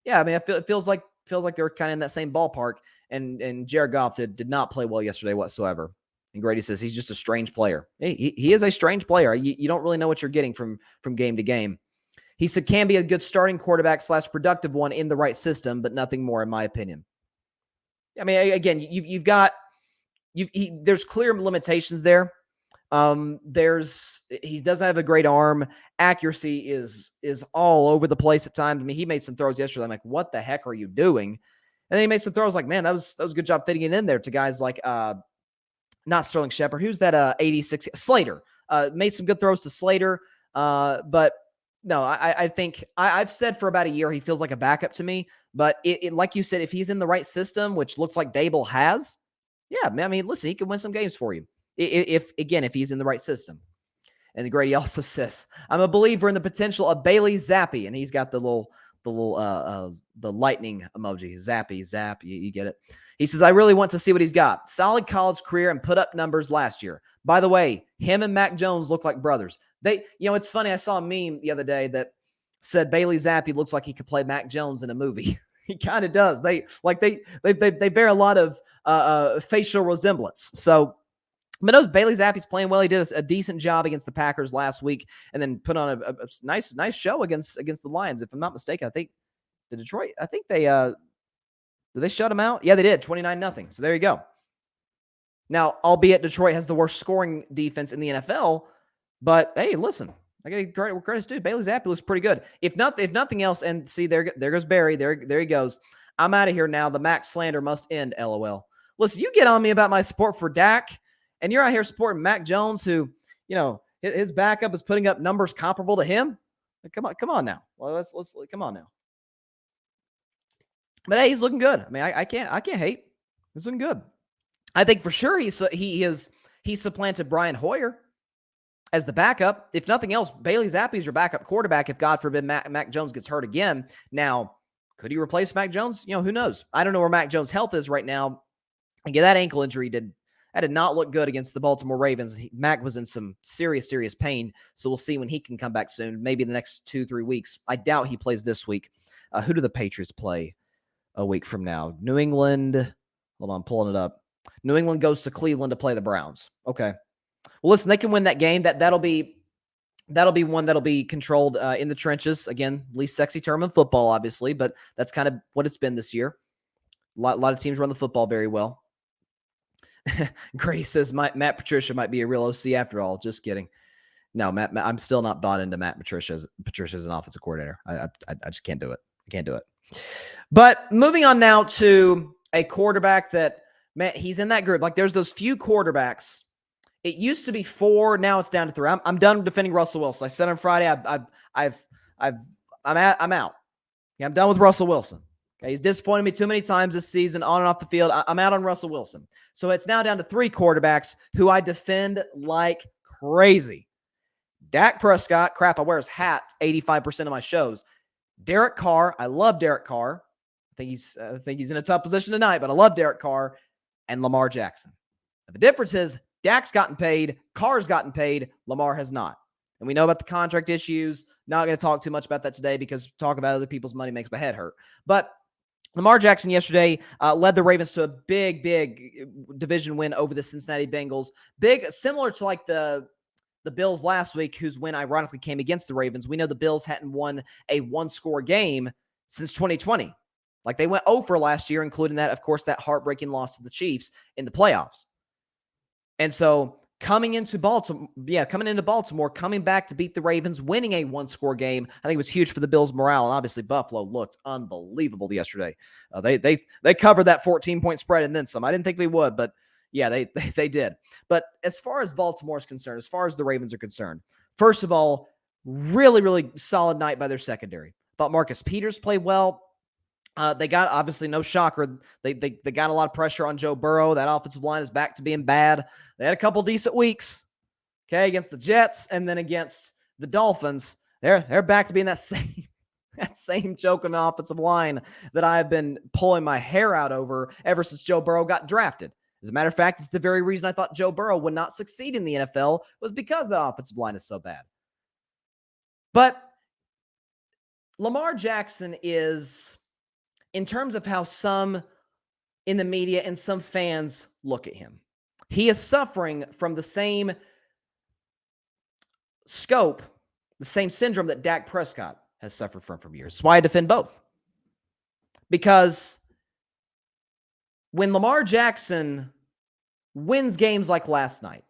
A: Yeah, I mean, it feels like they're kind of in that same ballpark. And Jared Goff did not play well yesterday whatsoever. And Grady says he's just a strange player. He is a strange player. You don't really know what you're getting from game to game. He said can be a good starting quarterback / productive one in the right system, but nothing more in my opinion. I mean, again, there's clear limitations there. He doesn't have a great arm. Accuracy is all over the place at times. I mean, he made some throws yesterday. I'm like, what the heck are you doing? And then he made some throws like, man, that was a good job fitting it in there to guys like not Sterling Shepard. Who's that? 86 Slater. Made some good throws to Slater. But no, I think I've said for about a year he feels like a backup to me. But it like you said, if he's in the right system, which looks like Dable has, yeah, I mean, listen, he can win some games for you. If he's in the right system. And Grady also says, I'm a believer in the potential of Bailey Zappi. And he's got the lightning emoji. Zappy, zap. You get it. He says, I really want to see what he's got. Solid college career and put up numbers last year. By the way, him and Mac Jones look like brothers. It's funny. I saw a meme the other day that said Bailey Zappi looks like he could play Mac Jones in a movie. He kind of does. They bear a lot of facial resemblance. So, but no, Bailey Zappi's playing well. He did a decent job against the Packers last week, and then put on a nice show against the Lions. If I'm not mistaken, I think the Detroit. I think they did they shut them out? Yeah, they did. 29-0. So there you go. Now, albeit Detroit has the worst scoring defense in the NFL, but hey, listen, I got to give credit to Bailey Zappi looks pretty good. If nothing else, and see there goes Barry. There he goes. I'm out of here now. The Mac slander must end. LOL. Listen, you get on me about my support for Dak. And you're out here supporting Mac Jones, who, his backup is putting up numbers comparable to him. Come on now. Well, let's come on now. But hey, he's looking good. I mean, I can't hate. He's looking good. I think for sure he supplanted Brian Hoyer as the backup. If nothing else, Bailey Zappi is your backup quarterback. If God forbid Mac Jones gets hurt again, now could he replace Mac Jones? Who knows? I don't know where Mac Jones' health is right now. Again, that ankle injury did not look good against the Baltimore Ravens. Mac was in some serious pain, so we'll see when he can come back soon, maybe the next 2-3 weeks. I doubt he plays this week. Who do the Patriots play a week from now? New England. Hold on, I'm pulling it up. New England goes to Cleveland to play the Browns. Okay. Well, listen, they can win that game. That'll be one that'll be controlled in the trenches. Again, least sexy term in football, obviously, but that's kind of what it's been this year. A lot of teams run the football very well. Grady says Matt Patricia might be a real OC after all. Just kidding. No, Matt, I'm still not bought into Matt Patricia as an offensive coordinator. I just can't do it. I can't do it. But moving on now to a quarterback that, man, he's in that group. Like there's those few quarterbacks. It used to be 4, now it's down to 3. I'm done defending Russell Wilson. I said on Friday, I'm out. Yeah, I'm done with Russell Wilson. Okay, he's disappointed me too many times this season on and off the field. I'm out on Russell Wilson. So it's now down to 3 quarterbacks who I defend like crazy. Dak Prescott, crap, I wear his hat 85% of my shows. Derek Carr, I love Derek Carr. I think he's in a tough position tonight, but I love Derek Carr, and Lamar Jackson. The difference is Dak's gotten paid, Carr's gotten paid, Lamar has not. And we know about the contract issues. Not going to talk too much about that today because talking about other people's money makes my head hurt. But Lamar Jackson yesterday led the Ravens to a big division win over the Cincinnati Bengals. Big, similar to like the Bills last week, whose win ironically came against the Ravens. We know the Bills hadn't won a one-score game since 2020. Like they went 0 for last year, including that, of course, that heartbreaking loss to the Chiefs in the playoffs. And so coming into Baltimore, coming back to beat the Ravens, winning a one-score game. I think it was huge for the Bills' morale, and obviously Buffalo looked unbelievable yesterday. They covered that 14-point spread and then some. I didn't think they would, but yeah, they did. But as far as Baltimore is concerned, as far as the Ravens are concerned, first of all, really, really solid night by their secondary. Thought Marcus Peters played well. They got, obviously, no shocker. They got a lot of pressure on Joe Burrow. That offensive line is back to being bad. They had a couple decent weeks, okay, against the Jets and then against the Dolphins. They're back to being that same joke on the offensive line that I've been pulling my hair out over ever since Joe Burrow got drafted. As a matter of fact, it's the very reason I thought Joe Burrow would not succeed in the NFL was because that offensive line is so bad. But Lamar Jackson is, in terms of how some in the media and some fans look at him, he is suffering from the same scope, the same syndrome that Dak Prescott has suffered from for years. That's why I defend both. Because when Lamar Jackson wins games like last night,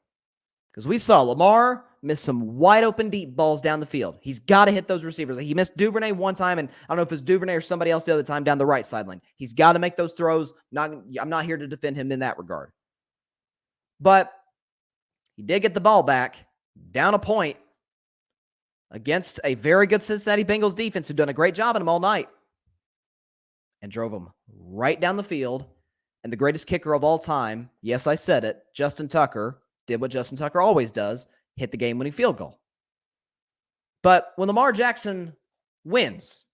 A: because we saw Lamar miss some wide open deep balls down the field. He's got to hit those receivers. He missed Duvernay one time, and I don't know if it was Duvernay or somebody else the other time down the right sideline. He's got to make those throws. I'm not here to defend him in that regard. But he did get the ball back, down a point, against a very good Cincinnati Bengals defense who've done a great job on him all night, and drove him right down the field. And the greatest kicker of all time, yes, I said it, Justin Tucker, did what Justin Tucker always does, hit the game-winning field goal. But when Lamar Jackson wins,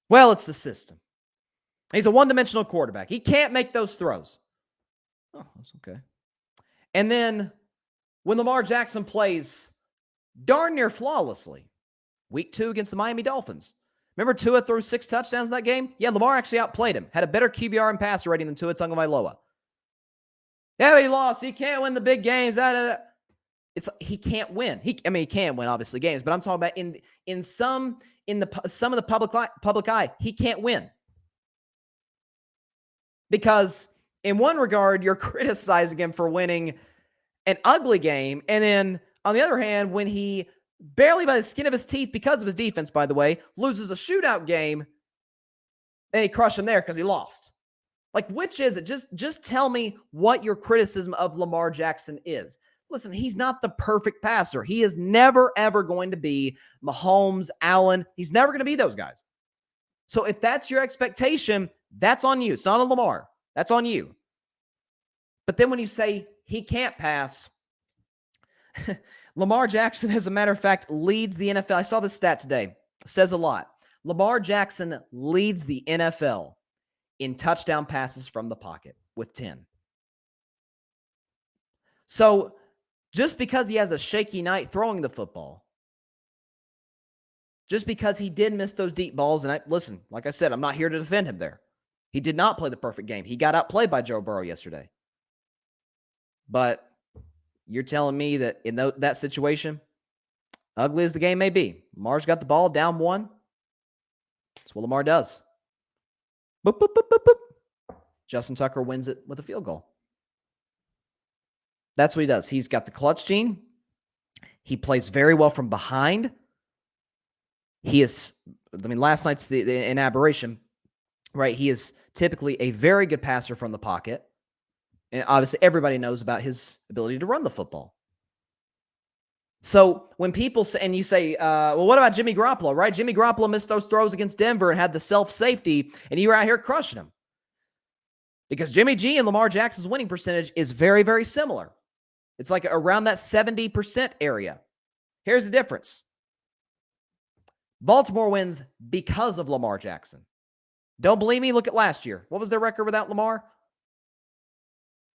A: well, it's the system. He's a one-dimensional quarterback. He can't make those throws. Oh, that's okay. And then when Lamar Jackson plays darn near flawlessly, week 2 against the Miami Dolphins. Remember Tua threw 6 touchdowns in that game? Yeah, Lamar actually outplayed him. Had a better QBR and passer rating than Tua Tagovailoa. Yeah, but he lost. He can't win the big games. He can't win. He can win, obviously, games, but I'm talking about in some of the public eye, he can't win. Because in one regard, you're criticizing him for winning an ugly game, and then on the other hand, when he barely by the skin of his teeth, because of his defense, by the way, loses a shootout game, then he crushed him there because he lost. Like, which is it? Just tell me what your criticism of Lamar Jackson is. Listen, he's not the perfect passer. He is never, ever going to be Mahomes, Allen. He's never going to be those guys. So if that's your expectation, that's on you. It's not on Lamar. That's on you. But then when you say he can't pass, Lamar Jackson, as a matter of fact, leads the NFL. I saw this stat today. It says a lot. Lamar Jackson leads the NFL in touchdown passes from the pocket with 10. So just because he has a shaky night throwing the football, just because he did miss those deep balls, and listen, like I said, I'm not here to defend him there. He did not play the perfect game. He got outplayed by Joe Burrow yesterday. But you're telling me that in that situation, ugly as the game may be, Lamar's got the ball down 1. That's what Lamar does. Boop, boop, boop, boop, boop. Justin Tucker wins it with a field goal. That's what he does. He's got the clutch gene. He plays very well from behind. Last night's an aberration, right? He is typically a very good passer from the pocket. And obviously everybody knows about his ability to run the football. So when people say, and you say, well, what about Jimmy Garoppolo, right? Jimmy Garoppolo missed those throws against Denver and had the self-safety, and you were out here crushing him. Because Jimmy G and Lamar Jackson's winning percentage is very, very similar. It's like around that 70% area. Here's the difference. Baltimore wins because of Lamar Jackson. Don't believe me? Look at last year. What was their record without Lamar?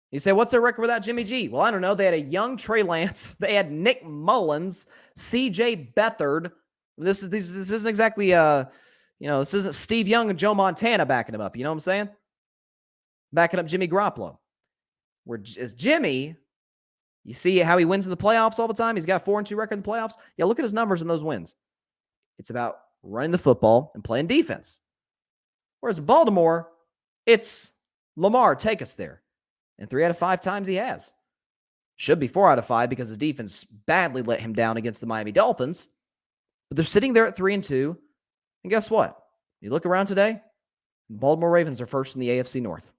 A: You say, what's their record without Jimmy G? Well, I don't know. They had a young Trey Lance. They had Nick Mullins, C.J. Beathard. This isn't exactly, this isn't Steve Young and Joe Montana backing him up. You know what I'm saying? Backing up Jimmy Garoppolo. Whereas Jimmy, you see how he wins in the playoffs all the time? He's got 4-2 record in the playoffs. Yeah, look at his numbers in those wins. It's about running the football and playing defense. Whereas Baltimore, it's Lamar, take us there. And 3 out of 5 times he has. Should be 4 out of 5 because his defense badly let him down against the Miami Dolphins. But they're sitting there at 3-2. And guess what? You look around today, Baltimore Ravens are first in the AFC North.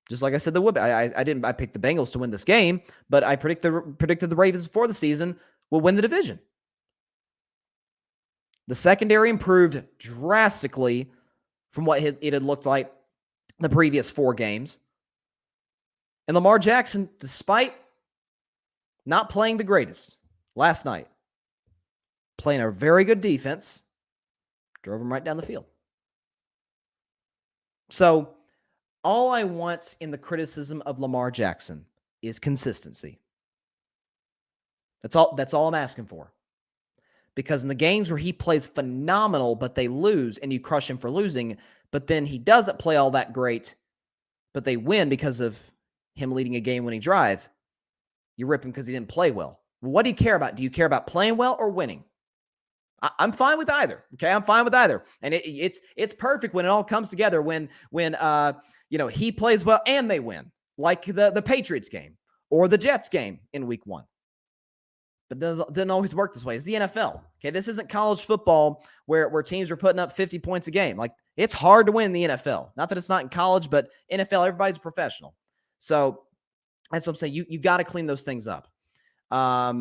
A: Just like I said, they would be. I picked the Bengals to win this game, but I predicted the Ravens before the season will win the division. The secondary improved drastically from what it had looked like the previous 4 games. And Lamar Jackson, despite not playing the greatest last night, playing a very good defense, drove him right down the field. So all I want in the criticism of Lamar Jackson is consistency. That's all I'm asking for. Because in the games where he plays phenomenal, but they lose, and you crush him for losing, but then he doesn't play all that great, but they win because of him leading a game-winning drive, you rip him because he didn't play well. What do you care about? Do you care about playing well or winning? I'm fine with either. Okay, I'm fine with either, and it's perfect when it all comes together. When he plays well and they win, like the Patriots game or the Jets game in Week 1. But it doesn't always work this way. It's the NFL. Okay, this isn't college football where teams are putting up 50 points a game. Like, it's hard to win in the NFL. Not that it's not in college, but NFL, everybody's a professional. So that's what I'm saying. You got to clean those things up. But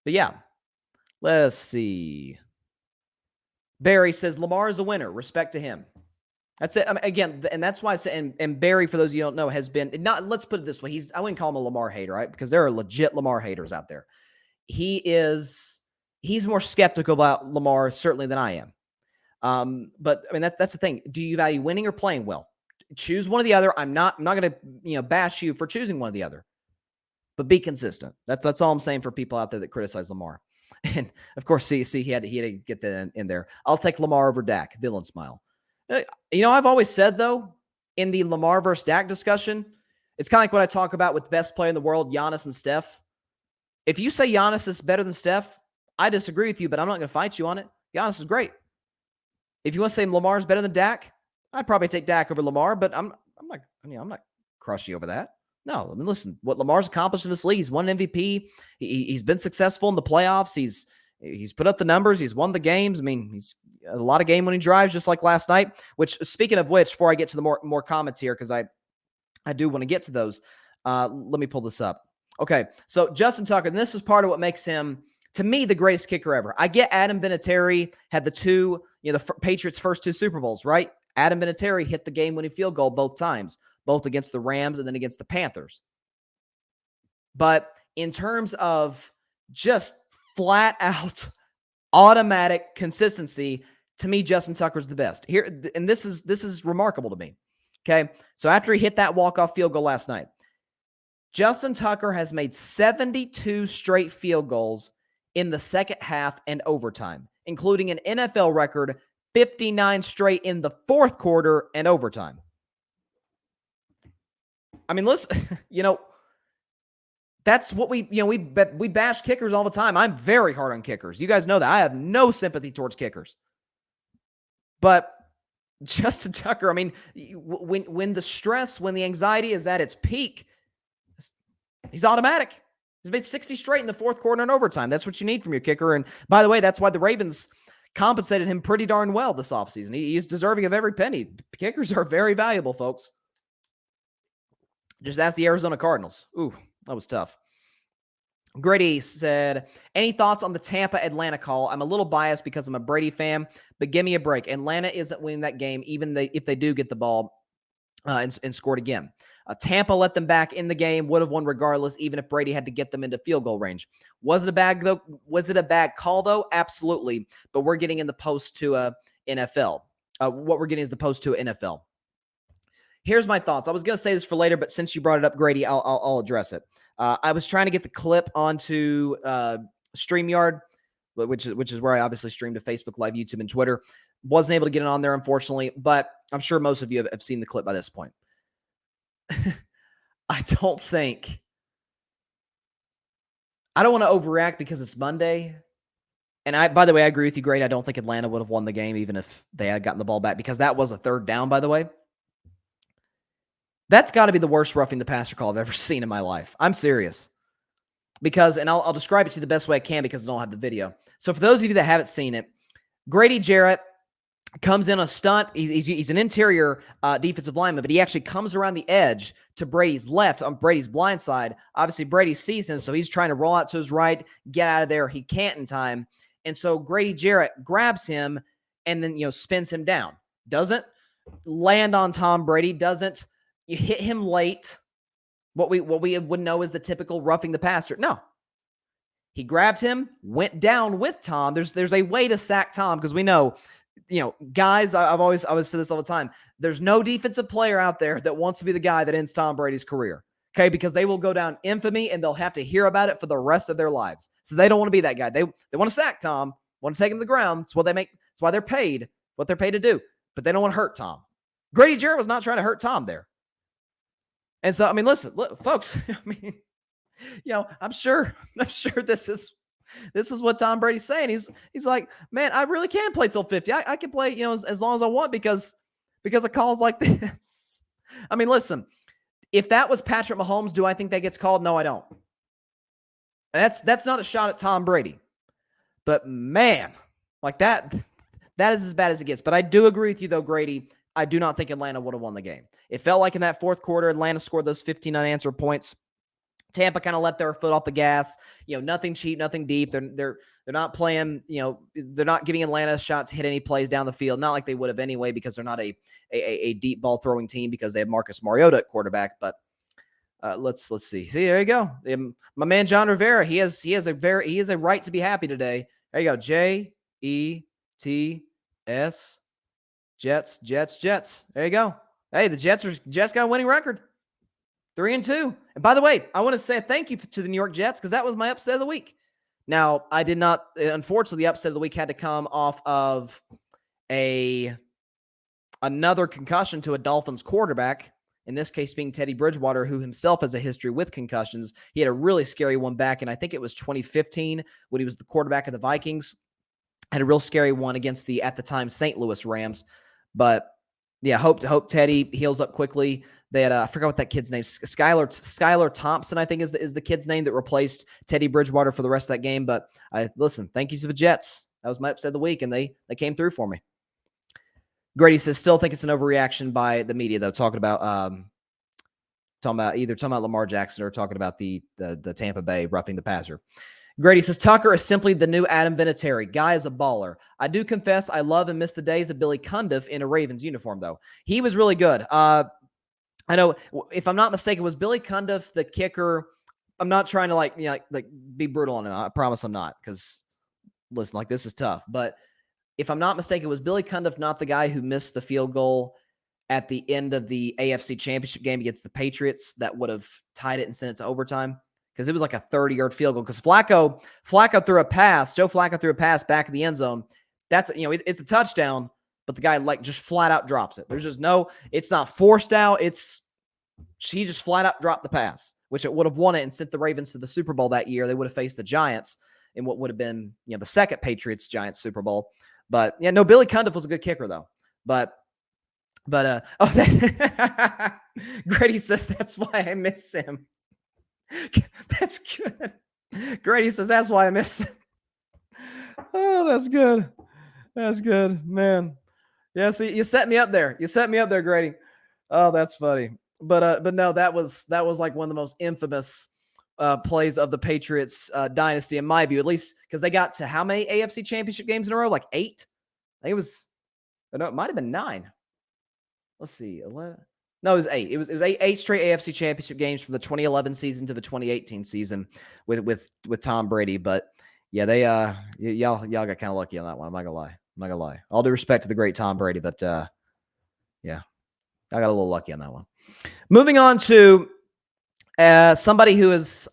A: yeah, let's see. Barry says Lamar is a winner. Respect to him. That's it. I mean, again, and that's why I say, and Barry, for those of you who don't know, has been not. Let's put it this way: I wouldn't call him a Lamar hater, right? Because there are legit Lamar haters out there. He's more skeptical about Lamar certainly than I am. But I mean, that's the thing. Do you value winning or playing well? Choose one or the other. I'm not going to bash you for choosing one or the other, but be consistent. That's all I'm saying for people out there that criticize Lamar. And of course, see, he had to get that in there. I'll take Lamar over Dak. Villain smile. I've always said, though, in the Lamar versus Dak discussion, it's kind of like what I talk about with best player in the world, Giannis and Steph. If you say Giannis is better than Steph, I disagree with you, but I'm not going to fight you on it. Giannis is great. If you want to say Lamar is better than Dak, I'd probably take Dak over Lamar, but I'm not crushing over that. No, I mean, listen, what Lamar's accomplished in this league, he's won an MVP. He's been successful in the playoffs. He's put up the numbers. He's won the games. I mean, he's a lot of game-winning drives, just like last night. Which, speaking of which, before I get to the more comments here, because I do want to get to those, let me pull this up. Okay, so Justin Tucker, and this is part of what makes him, to me, the greatest kicker ever. I get Adam Vinatieri had the Patriots' first 2 Super Bowls, right? Adam Vinatieri hit the game-winning field goal both times, both against the Rams and then against the Panthers. But in terms of just flat-out automatic consistency, to me, Justin Tucker's the best. Here, and this is remarkable to me. Okay, so after he hit that walk-off field goal last night, Justin Tucker has made 72 straight field goals in the second half and overtime, including an NFL record 59 straight in the fourth quarter and overtime. I mean, listen, that's what we bash kickers all the time. I'm very hard on kickers. You guys know that. I have no sympathy towards kickers. But Justin Tucker, I mean, when the stress, when the anxiety is at its peak, he's automatic. He's made 60 straight in the fourth quarter and overtime. That's what you need from your kicker. And by the way, that's why the Ravens compensated him pretty darn well this offseason. He's deserving of every penny. Kickers are very valuable, folks. Just ask the Arizona Cardinals. Ooh, that was tough. Grady said, any thoughts on the Tampa-Atlanta call? I'm a little biased because I'm a Brady fan, but give me a break. Atlanta isn't winning that game, even if they do get the ball and scored again. Tampa let them back in the game, would have won regardless, even if Brady had to get them into field goal range. Was it a bad call, though? Absolutely. But we're getting in the post to NFL. What we're getting is the post to NFL. Here's my thoughts. I was going to say this for later, but since you brought it up, Grady, I'll address it. I was trying to get the clip onto StreamYard, which is where I obviously stream to Facebook Live, YouTube, and Twitter. Wasn't able to get it on there, unfortunately, but I'm sure most of you have seen the clip by this point. I don't want to overreact because it's Monday. And by the way, I agree with you, Grady. I don't think Atlanta would have won the game even if they had gotten the ball back, because that was a third down, by the way. That's got to be the worst roughing the passer call I've ever seen in my life. I'm serious. Because, and I'll describe it to you the best way I can because I don't have the video. So for those of you that haven't seen it, Grady Jarrett comes in a stunt. He's an interior defensive lineman, but he actually comes around the edge to Brady's left on Brady's blind side. Obviously, Brady sees him, so he's trying to roll out to his right, get out of there. He can't in time. And so Grady Jarrett grabs him and then, spins him down. Doesn't land on Tom Brady, doesn't hit him late. What we would know is the typical roughing the passer. No. He grabbed him, went down with Tom. There's a way to sack Tom because we know, guys, I always say this all the time. There's no defensive player out there that wants to be the guy that ends Tom Brady's career. Okay, because they will go down infamy and they'll have to hear about it for the rest of their lives. So they don't want to be that guy. They want to sack Tom, want to take him to the ground. It's what they make. It's why they're paid what they're paid to do. But they don't want to hurt Tom. Grady Jarrett was not trying to hurt Tom there. And so, listen, folks, I'm sure this is what Tom Brady's saying. He's like, man, I really can play till 50. I can play, as long as I want because of calls like this. Listen, if that was Patrick Mahomes, do I think that gets called? No, I don't. That's not a shot at Tom Brady. But man, like that is as bad as it gets. But I do agree with you though, Grady. I do not think Atlanta would have won the game. It felt like in that fourth quarter, Atlanta scored those 15 unanswered points. Tampa kind of let their foot off the gas. Nothing cheap, nothing deep. They're not playing. They're not giving Atlanta a shot to hit any plays down the field. Not like they would have anyway, because they're not a deep ball throwing team because they have Marcus Mariota at quarterback. But let's see. See, there you go. My man John Rivera. He has a right to be happy today. There you go. Jets. Jets. There you go. Hey, the Jets got a winning record. 3-2. And by the way, I want to say a thank you to the New York Jets because that was my upset of the week. Now, I did not, unfortunately, the upset of the week had to come off of another concussion to a Dolphins quarterback, in this case being Teddy Bridgewater, who himself has a history with concussions. He had a really scary one back in, I think it was 2015, when he was the quarterback of the Vikings. Had a real scary one against the, at the time, St. Louis Rams. But yeah, hope Teddy heals up quickly. They had, I forgot what that kid's name, Skylar Thompson, I think is the kid's name that replaced Teddy Bridgewater for the rest of that game. But listen, thank you to the Jets. That was my upset of the week, and they came through for me. Grady says, still think it's an overreaction by the media, though, talking about Lamar Jackson or talking about the Tampa Bay roughing the passer. Grady says, Tucker is simply the new Adam Vinatieri. Guy is a baller. I do confess I love and miss the days of Billy Cundiff in a Ravens uniform, though. He was really good. I know, if I'm not mistaken, was Billy Cundiff the kicker? I'm not trying to like be brutal on him. I promise I'm not, because listen, this is tough. But if I'm not mistaken, was Billy Cundiff not the guy who missed the field goal at the end of the AFC Championship game against the Patriots that would have tied it and sent it to overtime? Because it was like a 30-yard field goal. Because Flacco threw a pass. Joe Flacco threw a pass back in the end zone. That's, it's a touchdown, but the guy just flat out drops it. There's just it's not forced out. He just flat out dropped the pass, which it would have won it and sent the Ravens to the Super Bowl that year. They would have faced the Giants in what would have been, the second Patriots-Giants Super Bowl. But yeah, no, Billy Cundiff was a good kicker though. But Grady says that's why I miss him. That's good. Grady says that's why I miss him. Oh, that's good. That's good, man. Yeah, see, you set me up there. Grady. Oh, that's funny. But no, that was like one of the most infamous plays of the Patriots dynasty, in my view, at least, because they got to how many AFC Championship games in a row? Like 8? I think it was. No, it might have been 9. Let's see, 11. No, it was 8. It was 8 straight AFC Championship games from the 2011 season to the 2018 season with Tom Brady. But yeah, they y'all got kind of lucky on that one. I'm not gonna lie. All due respect to the great Tom Brady, but yeah, I got a little lucky on that one. Moving on to somebody who is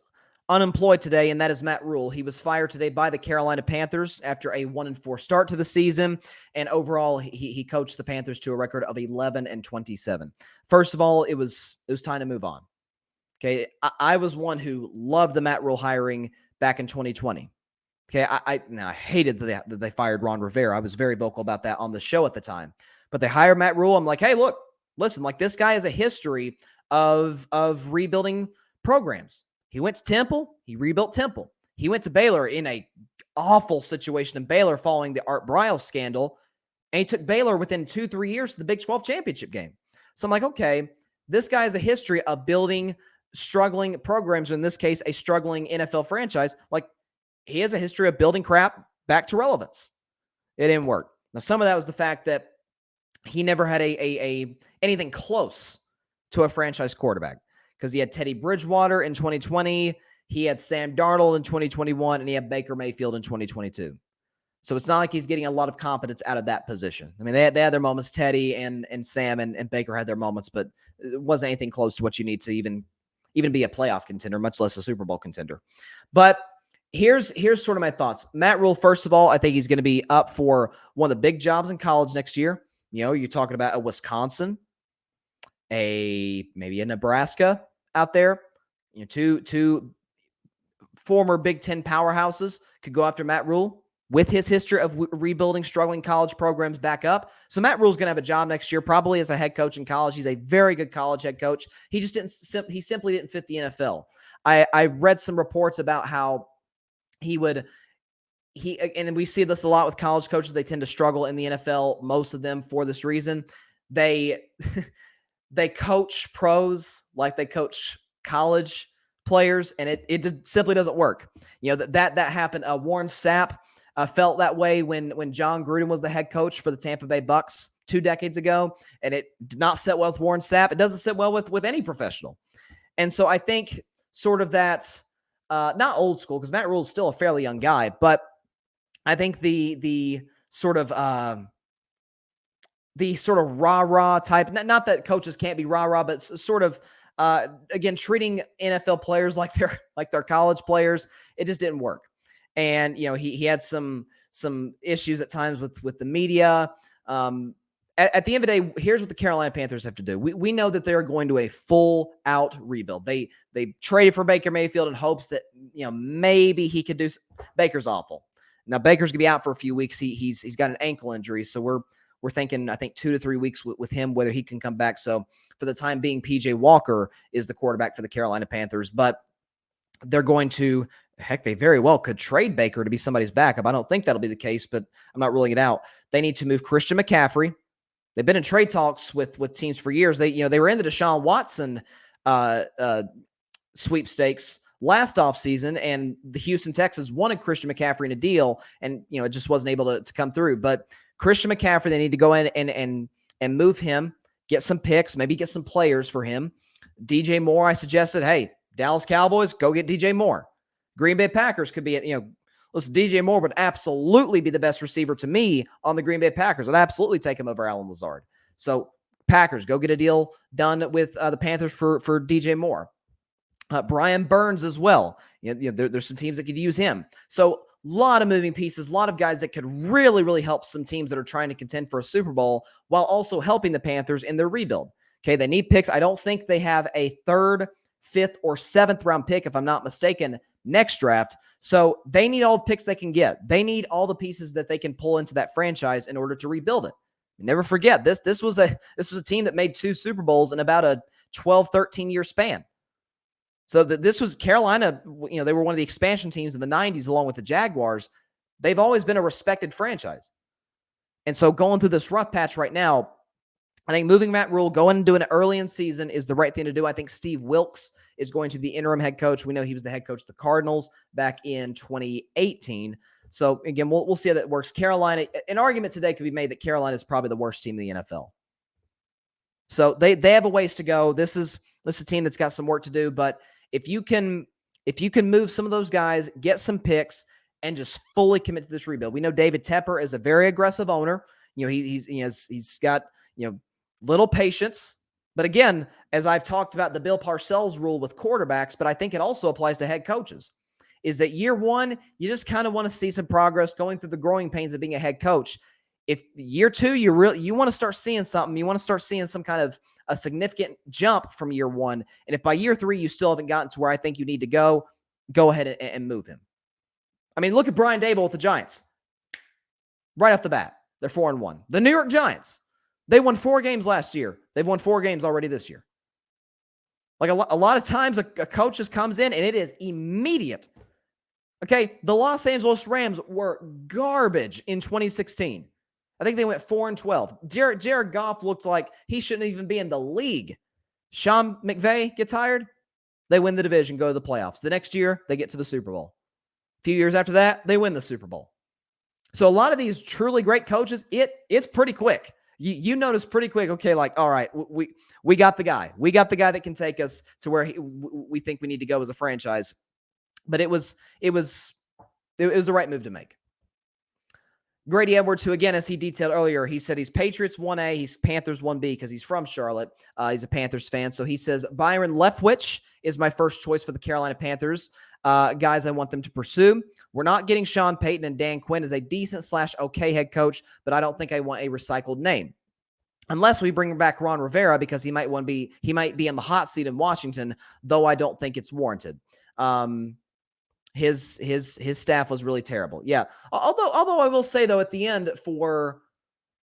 A: unemployed today, and that is Matt Rhule. He was fired today by the Carolina Panthers after a 1-4 start to the season, and overall he coached the Panthers to a record of 11-27. First of all, it was time to move on. Okay, I was one who loved the Matt Rhule hiring back in 2020. Okay, I hated that they fired Ron Rivera. I was very vocal about that on the show at the time. But they hired Matt Rhule. I'm like, hey, look, listen, this guy has a history of rebuilding programs. He went to Temple. He rebuilt Temple. He went to Baylor in a awful situation in Baylor following the Art Briles scandal, and he took Baylor within 2-3 years to the Big 12 championship game. So I'm like, okay, this guy has a history of building struggling programs, or in this case, a struggling NFL franchise. Like, he has a history of building crap back to relevance. It didn't work. Now, some of that was the fact that he never had a anything close to a franchise quarterback, because he had Teddy Bridgewater in 2020, he had Sam Darnold in 2021, and he had Baker Mayfield in 2022. So it's not like he's getting a lot of competence out of that position. I mean, they had their moments. Teddy and Sam and Baker had their moments, but it wasn't anything close to what you need to even be a playoff contender, much less a Super Bowl contender. But here's sort of my thoughts. Matt Rhule, first of all, I think he's going to be up for one of the big jobs in college next year. You know, you're talking about a Wisconsin, maybe a Nebraska out there. You know, two former Big Ten powerhouses could go after Matt Rhule with his history of rebuilding struggling college programs back up. So Matt Rhule's going to have a job next year, probably as a head coach in college. He's a very good college head coach. He just he simply didn't fit the NFL. I read some reports about how and we see this a lot with college coaches. They tend to struggle in the NFL, most of them, for this reason. They coach pros like they coach college players, and it just simply doesn't work. You know, that happened. Warren Sapp felt that way when John Gruden was the head coach for the Tampa Bay Bucks 2 decades ago, and it did not sit well with Warren Sapp. It doesn't sit well with any professional. And so I think sort of that, not old school, because Matt Rhule is still a fairly young guy, but I think the sort of rah-rah type, not that coaches can't be rah-rah, but sort of, again, treating NFL players like they're college players, it just didn't work. And, you know, he had some issues at times with the media. At the end of the day, here's what the Carolina Panthers have to do. We know that they're going to a full-out rebuild. They traded for Baker Mayfield in hopes that, you know, maybe he could do. Baker's awful. Now, Baker's going to be out for a few weeks. He's got an ankle injury, so we're thinking, I think, 2 to 3 weeks with him, whether he can come back. So for the time being, PJ Walker is the quarterback for the Carolina Panthers, but they're going to, heck, they very well could trade Baker to be somebody's backup. I don't think that'll be the case, but I'm not ruling it out. They need to move Christian McCaffrey. They've been in trade talks with teams for years. They were in the Deshaun Watson sweepstakes last offseason, and the Houston Texans wanted Christian McCaffrey in a deal, and, you know, it just wasn't able to come through. But Christian McCaffrey, they need to go in and move him, get some picks, maybe get some players for him. DJ Moore, I suggested, hey, Dallas Cowboys, go get DJ Moore. Green Bay Packers could be, you know, listen, DJ Moore would absolutely be the best receiver to me on the Green Bay Packers. I'd absolutely take him over Allen Lazard. So Packers, go get a deal done with the Panthers for DJ Moore. Brian Burns as well. You know, there's some teams that could use him. So a lot of moving pieces, a lot of guys that could really, really help some teams that are trying to contend for a Super Bowl while also helping the Panthers in their rebuild. Okay, they need picks. I don't think they have a 3rd, 5th, or 7th round pick, if I'm not mistaken, next draft. So they need all the picks they can get. They need all the pieces that they can pull into that franchise in order to rebuild it. Never forget, this was a team that made 2 Super Bowls in about a 12, 13-year span. So this was Carolina. You know, they were one of the expansion teams in the 90s along with the Jaguars. They've always been a respected franchise. And so going through this rough patch right now, I think moving Matt Rhule, going and doing it early in season is the right thing to do. I think Steve Wilkes is going to be the interim head coach. We know he was the head coach of the Cardinals back in 2018. So again, we'll see how that works. Carolina, an argument today could be made that Carolina is probably the worst team in the NFL. So they have a ways to go. This is a team that's got some work to do, but if you can move some of those guys, get some picks, and just fully commit to this rebuild. We know David Tepper is a very aggressive owner. You know, he's got, you know, little patience. But again, as I've talked about the Bill Parcells rule with quarterbacks, but I think it also applies to head coaches, is that year one, you just kind of want to see some progress going through the growing pains of being a head coach. If year two, you want to start seeing something, you want to start seeing some kind of a significant jump from year one. And if by year three, you still haven't gotten to where I think you need to go ahead and move him. I mean, look at Brian Daboll with the Giants. Right off the bat, they're 4-1. The New York Giants, they won 4 games last year. They've won 4 games already this year. Like a lot of times a coach just comes in and it is immediate. Okay, the Los Angeles Rams were garbage in 2016. I think they went 4-12. Jared Goff looked like he shouldn't even be in the league. Sean McVay gets hired. They win the division, go to the playoffs. The next year, they get to the Super Bowl. A few years after that, they win the Super Bowl. So a lot of these truly great coaches, it's pretty quick. You notice pretty quick, okay, like, all right, we got the guy. We got the guy that can take us to where we think we need to go as a franchise. But it was the right move to make. Grady Edwards, who again, as he detailed earlier, he said he's Patriots 1A, he's Panthers 1B because he's from Charlotte. He's a Panthers fan. So he says, Byron Leftwich is my first choice for the Carolina Panthers. Guys I want them to pursue. We're not getting Sean Payton, and Dan Quinn is a decent/okay head coach, but I don't think I want a recycled name. Unless we bring back Ron Rivera because he might be in the hot seat in Washington, though I don't think it's warranted. His staff was really terrible. Yeah. Although I will say though, at the end for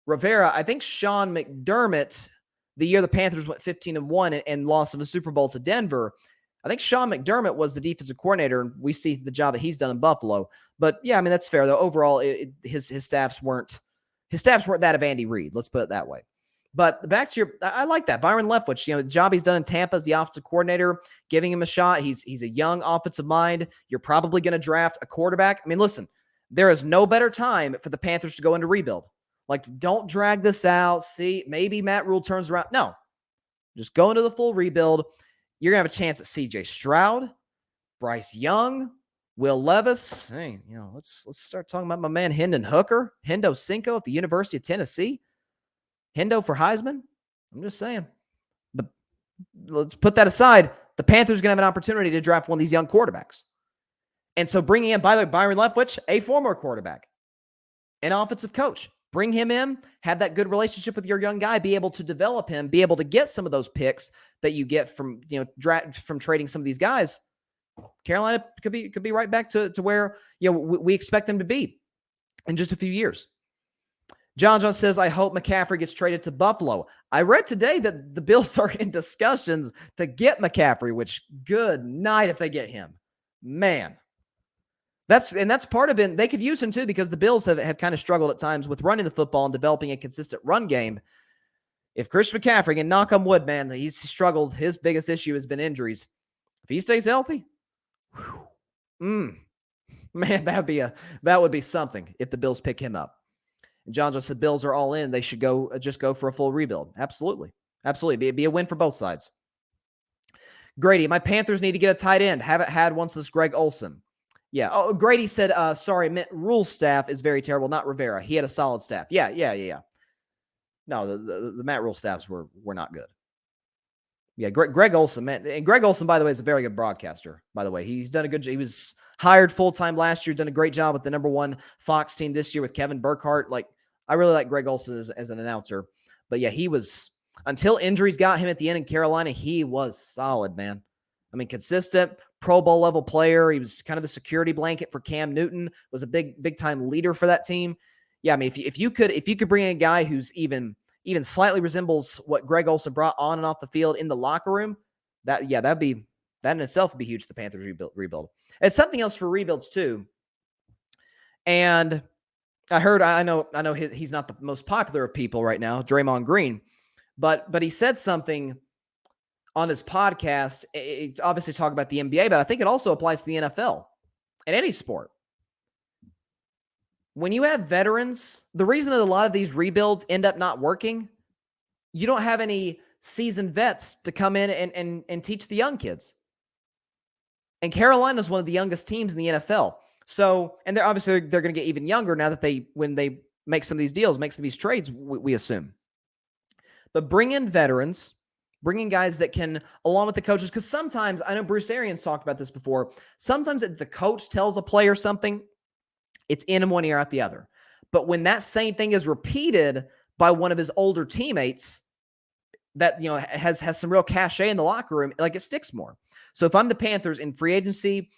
A: Rivera, I think Sean McDermott, the year the Panthers went 15-1 and lost in the Super Bowl to Denver, I think Sean McDermott was the defensive coordinator, and we see the job that he's done in Buffalo. But yeah, I mean that's fair though. Overall, his staffs weren't that of Andy Reid. Let's put it that way. But back to I like that. Byron Leftwich, the job he's done in Tampa as the offensive coordinator, giving him a shot. He's a young offensive mind. You're probably going to draft a quarterback. I mean, listen, there is no better time for the Panthers to go into rebuild. Like, don't drag this out. See, maybe Matt Rhule turns around. No, just go into the full rebuild. You're going to have a chance at C.J. Stroud, Bryce Young, Will Levis. Hey, let's start talking about my man Hendon Hooker, Hendo Cinco at the University of Tennessee. Hendo for Heisman? I'm just saying. But let's put that aside. The Panthers are going to have an opportunity to draft one of these young quarterbacks. And so bringing in, by the way, Byron Leftwich, a former quarterback, an offensive coach. Bring him in, have that good relationship with your young guy, be able to develop him, be able to get some of those picks that you get from, from trading some of these guys. Carolina could be right back to where, we expect them to be in just a few years. John says, I hope McCaffrey gets traded to Buffalo. I read today that the Bills are in discussions to get McCaffrey, which good night if they get him. Man. That's part of it. They could use him too because the Bills have kind of struggled at times with running the football and developing a consistent run game. If Christian McCaffrey, and knock on wood, man, he's struggled. His biggest issue has been injuries. If he stays healthy, man, that would be something if the Bills pick him up. And John just said Bills are all in. They should just go for a full rebuild. Absolutely. Be a win for both sides. Grady, my Panthers need to get a tight end. Haven't had one since Greg Olsen. Yeah. Oh, Grady said, sorry, Matt Rhule's staff is very terrible, not Rivera. He had a solid staff. Yeah. No, the Matt Rhule staffs were not good. Yeah, Greg Olsen, man. And Greg Olsen, by the way, is a very good broadcaster, by the way. He's done a good job. He was hired full-time last year, done a great job with the #1 Fox team this year with Kevin Burkhardt. Like, I really like Greg Olsen as an announcer. But yeah, he was, until injuries got him at the end in Carolina, he was solid, man. I mean, consistent, Pro Bowl level player. He was kind of a security blanket for Cam Newton, was a big time leader for that team. Yeah, I mean, if you could bring in a guy who's even slightly resembles what Greg Olsen brought on and off the field in the locker room, that in itself would be huge. The Panthers rebuild. It's something else for rebuilds too. And I know he's not the most popular of people right now, Draymond Green, but he said something on his podcast. It's obviously talking about the NBA, but I think it also applies to the NFL and any sport. When you have veterans, the reason that a lot of these rebuilds end up not working, you don't have any seasoned vets to come in and teach the young kids. And Carolina is one of the youngest teams in the NFL. So, and they're going to get even younger now that when they make some of these deals, make some of these trades, we assume. But bring in veterans, bring in guys that can, along with the coaches, because sometimes, I know Bruce Arians talked about this before, sometimes if the coach tells a player something, it's in one ear, out the other. But when that same thing is repeated by one of his older teammates that, has some real cachet in the locker room, like, it sticks more. So if I'm the Panthers in free agency,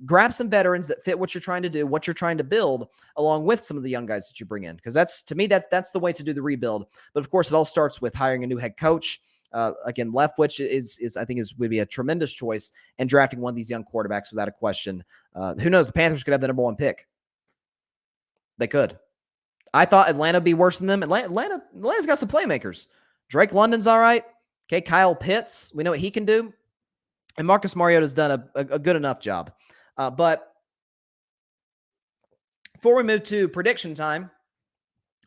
A: grab some veterans that fit what you're trying to do, what you're trying to build, along with some of the young guys that you bring in. Because to me, that's the way to do the rebuild. But of course, it all starts with hiring a new head coach, Again, Leftwich is I think would be a tremendous choice in drafting one of these young quarterbacks without a question. Who knows? The Panthers could have the number 1 pick. They could. I thought Atlanta would be worse than them. Atlanta's got some playmakers. Drake London's all right. Okay, Kyle Pitts, we know what he can do. And Marcus Mariota's done a good enough job. But before we move to prediction time,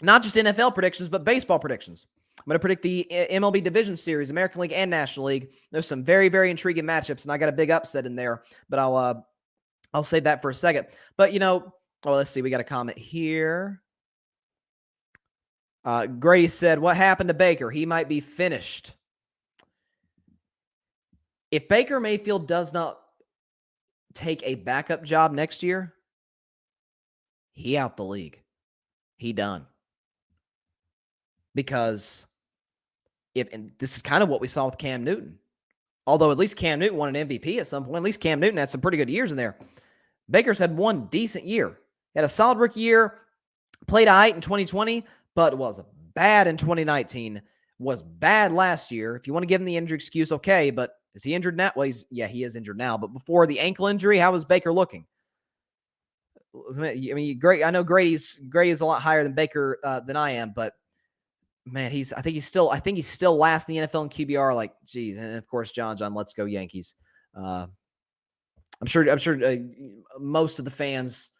A: not just NFL predictions, but baseball predictions. I'm going to predict the MLB Division Series, American League and National League. There's some very, very intriguing matchups, and I got a big upset in there, but I'll save that for a second. But, let's see. We got a comment here. Grady said, what happened to Baker? He might be finished. If Baker Mayfield does not take a backup job next year, he out the league. He done. Because and this is kind of what we saw with Cam Newton. Although at least Cam Newton won an MVP at some point. At least Cam Newton had some pretty good years in there. Baker's had one decent year. He had a solid rookie year, played all right in 2020, but was bad in 2019, was bad last year. If you want to give him the injury excuse, okay, but is he injured now? Well, he is injured now. But before the ankle injury, how was Baker looking? I mean, I know Grady's a lot higher than Baker than I am, but man, I think he's still last in the NFL in QBR. Like, geez, and of course, John, let's go Yankees. I'm sure most of the fans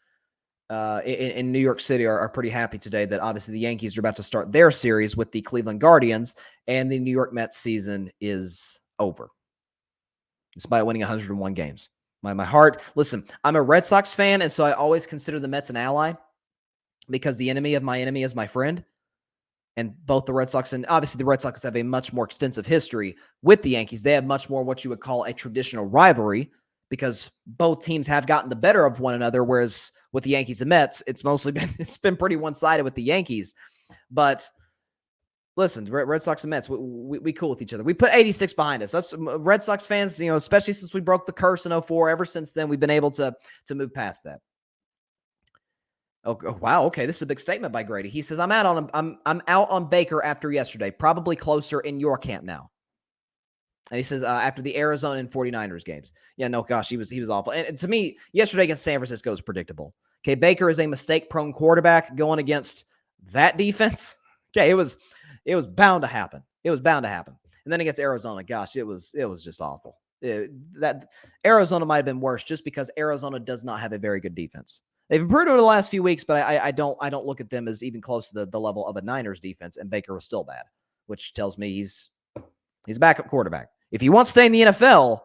A: in New York City are pretty happy today that obviously the Yankees are about to start their series with the Cleveland Guardians, and the New York Mets season is over, despite winning 101 games. My heart, listen, I'm a Red Sox fan, and so I always consider the Mets an ally because the enemy of my enemy is my friend. And both the Red Sox and obviously the Red Sox have a much more extensive history with the Yankees. They have much more what you would call a traditional rivalry because both teams have gotten the better of one another. Whereas with the Yankees and Mets, it's been pretty one-sided with the Yankees. But listen, Red Sox and Mets, we cool with each other. We put 86 behind us. Us Red Sox fans, especially since we broke the curse in 2004, ever since then, we've been able to move past that. Oh, wow. Okay, this is a big statement by Grady. He says, I'm out on Baker after yesterday, probably closer in your camp now. And he says, after the Arizona and 49ers games. Yeah, no, gosh, he was awful. And to me, yesterday against San Francisco is predictable. Okay, Baker is a mistake-prone quarterback going against that defense. Okay, it was bound to happen. It was bound to happen. And then against Arizona, gosh, it was just awful. That Arizona might have been worse just because Arizona does not have a very good defense. They've improved over the last few weeks, but I don't look at them as even close to the level of a Niners defense, and Baker was still bad, which tells me he's a backup quarterback. If he wants to stay in the NFL,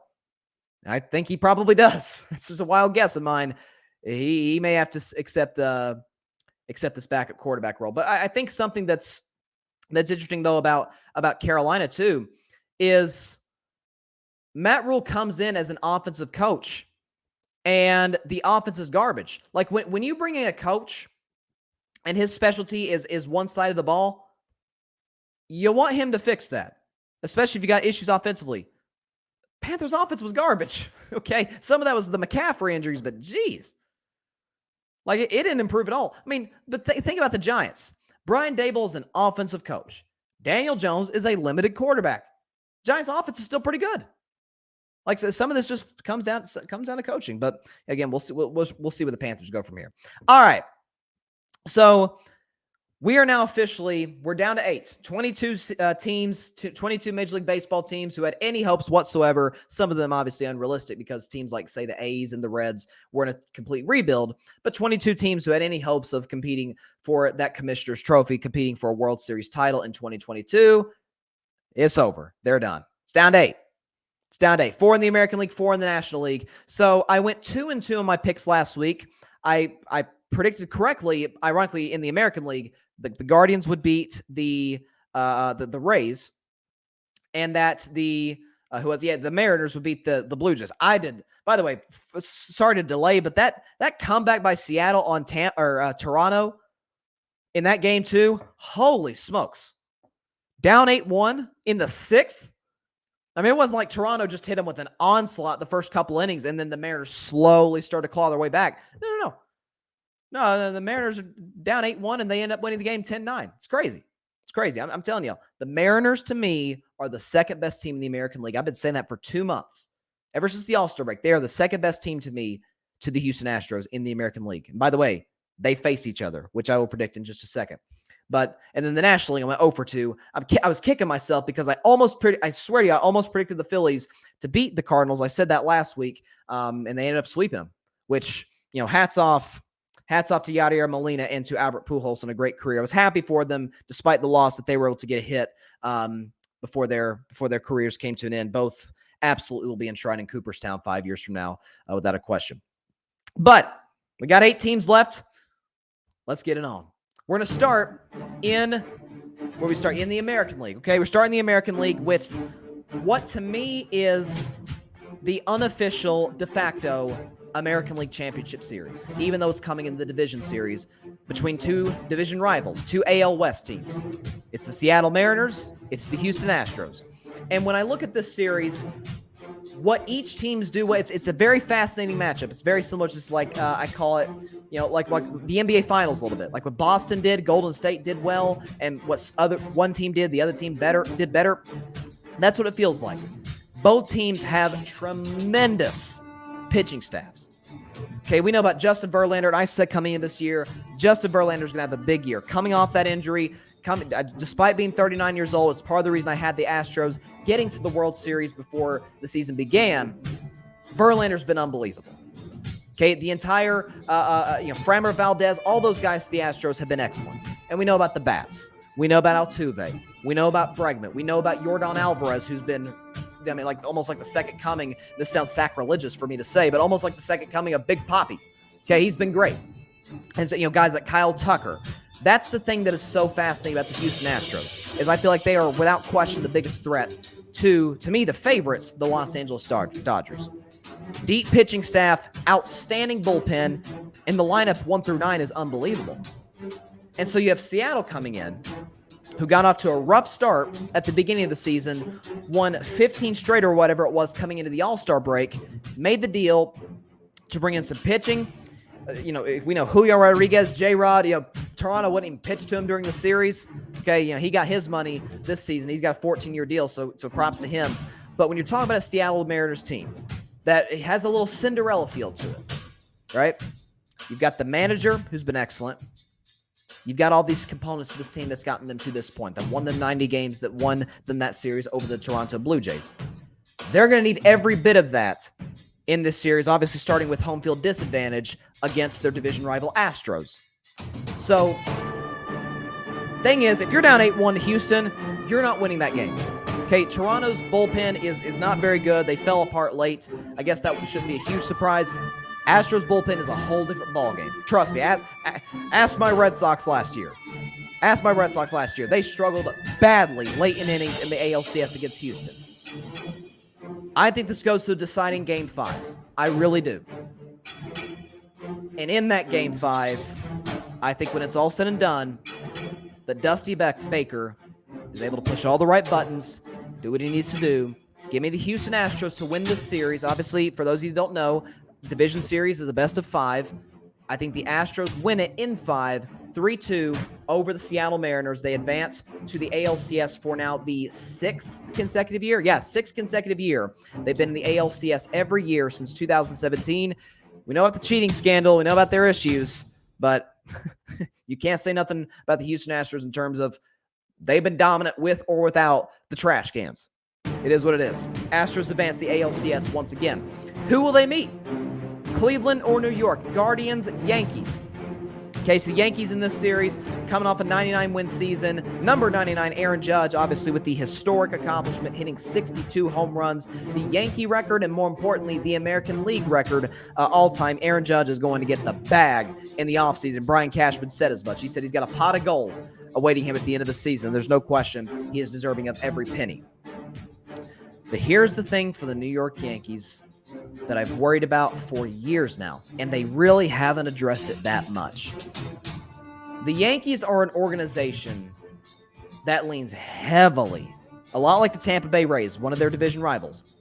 A: I think he probably does. It's just a wild guess of mine. He may have to accept this backup quarterback role. But I think something that's interesting though about Carolina too is Matt Rhule comes in as an offensive coach. And the offense is garbage. Like when you bring in a coach and his specialty is one side of the ball, you want him to fix that, especially if you got issues offensively. Panthers offense was garbage. Okay. Some of that was the McCaffrey injuries, but geez. Like it didn't improve at all. I mean, but think about the Giants. Brian Daboll is an offensive coach. Daniel Jones is a limited quarterback. Giants offense is still pretty good. Like so some of this just comes down to coaching, but again, we'll see where the Panthers go from here. All right, so we are now we're down to 8, 22 teams, 22 Major League Baseball teams who had any hopes whatsoever. Some of them obviously unrealistic because teams like say the A's and the Reds were in a complete rebuild, but 22 teams who had any hopes of competing for that Commissioner's Trophy, competing for a World Series title in 2022. It's over. They're done. It's down to 8. It's down to 8. 4 in the American League, 4 in the National League. So I went 2-2 on my picks last week. I predicted correctly, ironically, in the American League, the Guardians would beat the Rays, and that the Mariners would beat the Blue Jays. I did. By the way, sorry to delay, but that comeback by Seattle on Toronto in that game too. Holy smokes! Down 8-1 in the 6th. I mean, it wasn't like Toronto just hit them with an onslaught the first couple innings, and then the Mariners slowly started to claw their way back. No, the Mariners are down 8-1, and they end up winning the game 10-9. It's crazy. It's crazy. I'm telling you, the Mariners to me are the second best team in the American League. I've been saying that for 2 months. Ever since the All-Star break, they are the second best team to me to the Houston Astros in the American League. And by the way, they face each other, which I will predict in just a second. And then the National League, I went 0 for 2. I was kicking myself because I swear to you, I almost predicted the Phillies to beat the Cardinals. I said that last week, and they ended up sweeping them, which, hats off to Yadier Molina and to Albert Pujols on a great career. I was happy for them, despite the loss, that they were able to get a hit before their careers came to an end. Both absolutely will be enshrined in Cooperstown 5 years from now, without a question. But we got 8 teams left. Let's get it on. We're going to start in the American League. Okay, we're starting the American League with what to me is the unofficial de facto American League Championship Series, even though it's coming in the Division Series between 2 division rivals, 2 AL West teams. It's the Seattle Mariners, it's the Houston Astros. And when I look at this series, what each teams do, it's a very fascinating matchup. It's very similar, just like I call it, like the NBA Finals a little bit. Like what Boston did, Golden State did well, and what one team did, the other team did better. That's what it feels like. Both teams have tremendous pitching staffs. Okay, we know about Justin Verlander, and I said coming in this year, Justin Verlander's going to have a big year. Coming off that injury, despite being 39 years old, it's part of the reason I had the Astros getting to the World Series before the season began. Verlander's been unbelievable. Okay, the entire, Framber Valdez, all those guys to the Astros have been excellent. And we know about the bats. We know about Altuve. We know about Bregman. We know about Yordan Alvarez, who's been, almost like the second coming. This sounds sacrilegious for me to say, but almost like the second coming of Big Papi. Okay, he's been great. And so, guys like Kyle Tucker. That's the thing that is so fascinating about the Houston Astros, is I feel like they are, without question, the biggest threat to me, the favorites, the Los Angeles Dodgers. Deep pitching staff, outstanding bullpen, and the lineup 1 through 9 is unbelievable. And so you have Seattle coming in, who got off to a rough start at the beginning of the season, won 15 straight or whatever it was coming into the All-Star break, made the deal to bring in some pitching. We know Julio Rodriguez, J-Rod, Toronto wouldn't even pitch to him during the series. Okay, he got his money this season. He's got a 14-year deal, so props to him. But when you're talking about a Seattle Mariners team that has a little Cinderella feel to it, right? You've got the manager, who's been excellent. You've got all these components of this team that's gotten them to this point, that won the 90 games, that won them that series over the Toronto Blue Jays. They're going to need every bit of that in this series, obviously starting with home field disadvantage against their division rival Astros. So, thing is, if you're down 8-1 to Houston, you're not winning that game. Okay, Toronto's bullpen is not very good. They fell apart late. I guess that shouldn't be a huge surprise. Astros bullpen is a whole different ballgame. Trust me, ask my Red Sox last year. They struggled badly late in innings in the ALCS against Houston. I think this goes to the deciding Game 5. I really do. And in that Game 5, I think when it's all said and done, that Dusty Baker is able to push all the right buttons, do what he needs to do. Give me the Houston Astros to win this series. Obviously, for those of you who don't know, Division Series is a best of 5. I think the Astros win it in 5, 3-2 over the Seattle Mariners. They advance to the ALCS for now the 6th consecutive year. Yeah, 6th consecutive year. They've been in the ALCS every year since 2017. We know about the cheating scandal. We know about their issues. But you can't say nothing about the Houston Astros in terms of they've been dominant with or without the trash cans. It is what it is. Astros advance the ALCS once again. Who will they meet? Cleveland or New York? Guardians, Yankees. Okay, so the Yankees in this series, coming off a 99-win season. Number 99, Aaron Judge, obviously with the historic accomplishment, hitting 62 home runs. The Yankee record, and more importantly, the American League record all-time. Aaron Judge is going to get the bag in the offseason. Brian Cashman said as much. He said he's got a pot of gold awaiting him at the end of the season. There's no question he is deserving of every penny. But here's the thing for the New York Yankees that I've worried about for years now, and they really haven't addressed it that much. The Yankees are an organization that leans heavily, a lot like the Tampa Bay Rays, one of their division rivals.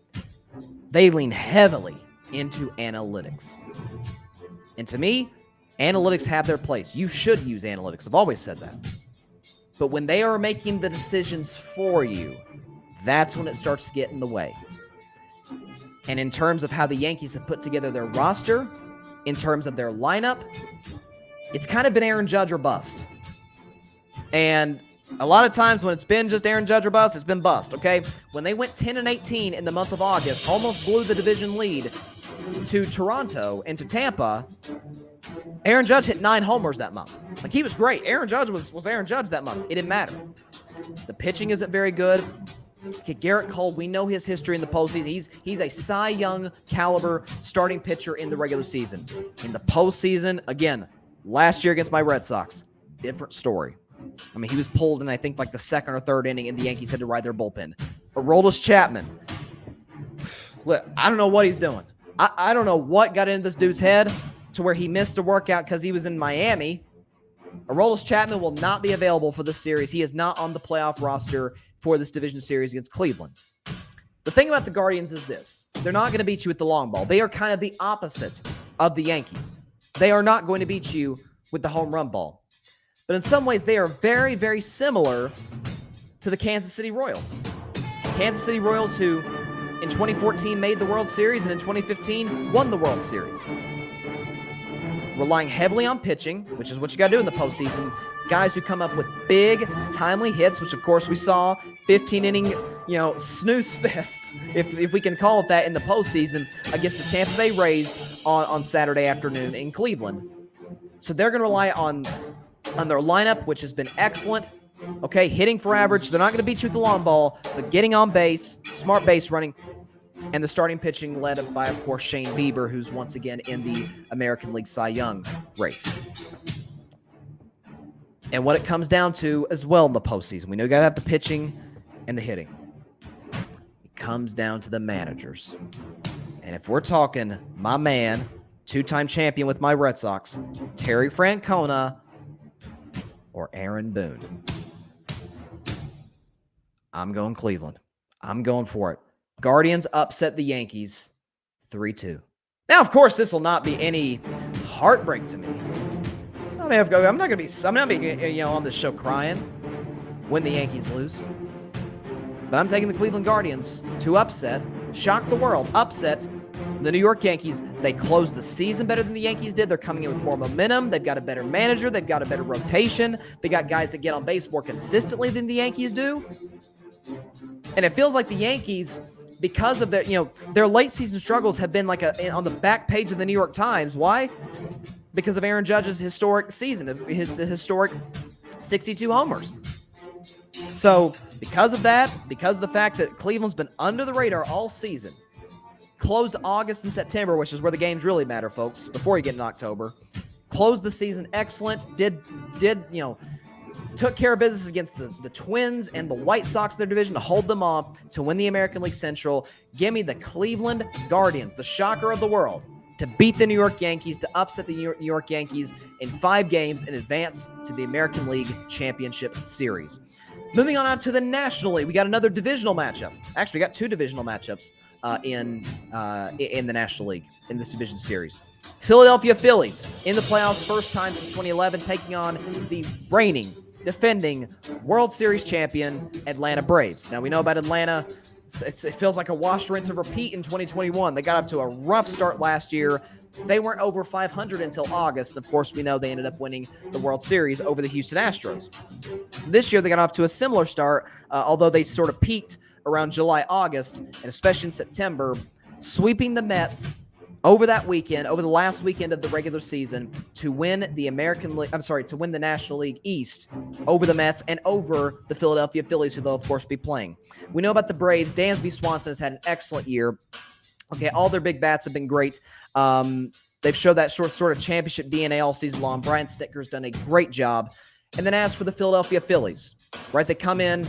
A: They lean heavily into analytics. And to me, analytics have their place. You should use analytics. I've always said that. But when they are making the decisions for you, that's when it starts to get in the way. And in terms of how the Yankees have put together their roster, in terms of their lineup, it's kind of been Aaron Judge or bust. And a lot of times when it's been just Aaron Judge or bust, it's been bust, okay? When they went 10-18 in the month of August, almost blew the division lead to Toronto and to Tampa, Aaron Judge hit 9 homers that month. Like, he was great. Aaron Judge was Aaron Judge that month. It didn't matter. The pitching isn't very good. Okay, Garrett Cole, we know his history in the postseason. He's a Cy Young caliber starting pitcher in the regular season. In the postseason, again, last year against my Red Sox, different story. I mean, he was pulled in, I think, like the second or third inning, and the Yankees had to ride their bullpen. Aroldis Chapman, look, I don't know what he's doing. I don't know what got into this dude's head to where he missed a workout because he was in Miami. Aroldis Chapman will not be available for this series. He is not on the playoff roster for this division series against Cleveland. The thing about the Guardians is this. They're not going to beat you with the long ball. They are kind of the opposite of the Yankees. They are not going to beat you with the home run ball. But in some ways, they are very, very similar to the Kansas City Royals. Kansas City Royals, who in 2014 made the World Series and in 2015 won the World Series. Relying heavily on pitching, which is what you got to do in the postseason. Guys who come up with big, timely hits, which of course we saw 15-inning, snooze fest, if we can call it that, in the postseason against the Tampa Bay Rays on Saturday afternoon in Cleveland. So they're going to rely on their lineup, which has been excellent. Okay, hitting for average. They're not going to beat you with the long ball, but getting on base, smart base running, and the starting pitching led by, of course, Shane Bieber, who's once again in the American League Cy Young race. And what it comes down to as well in the postseason, we know you got to have the pitching and the hitting. It comes down to the managers. And if we're talking my man, two-time champion with my Red Sox, Terry Francona or Aaron Boone, I'm going Cleveland. I'm going for it. Guardians upset the Yankees 3-2. Now, of course, this will not be any heartbreak to me. I'm not going to be on this show crying when the Yankees lose. But I'm taking the Cleveland Guardians to upset, shock the world, upset the New York Yankees. They closed the season better than the Yankees did. They're coming in with more momentum. They've got a better manager. They've got a better rotation. They got guys that get on base more consistently than the Yankees do. And it feels like the Yankees, because of their late season struggles, have been like on the back page of the New York Times. Why? Because of Aaron Judge's historic season, the historic 62 homers. So because of that, because of the fact that Cleveland's been under the radar all season, closed August and September, which is where the games really matter, folks, before you get in October, closed the season excellent, took care of business against the Twins and the White Sox in their division to hold them off, to win the American League Central. Give me the Cleveland Guardians, the shocker of the world, to beat the New York Yankees, to upset the New York Yankees in 5 games and advance to the American League Championship Series. Moving on to the National League, we got another divisional matchup. Actually, we got 2 divisional matchups in the National League in this division series. Philadelphia Phillies in the playoffs, first time since 2011, taking on the reigning, defending World Series champion Atlanta Braves. Now, we know about Atlanta. It feels like a wash, rinse, and repeat in 2021. They got up to a rough start last year. They weren't over 500 until August. And of course, we know they ended up winning the World Series over the Houston Astros. This year, they got off to a similar start, although they sort of peaked around July, August, and especially in September, sweeping the Mets over that weekend, over the last weekend of the regular season, to win the to win the National League East over the Mets and over the Philadelphia Phillies, who they'll, of course, be playing. We know about the Braves. Dansby Swanson has had an excellent year. Okay, all their big bats have been great. They've showed that sort of championship DNA all season long. Brian Snitker's done a great job. And then as for the Philadelphia Phillies, right, they come in.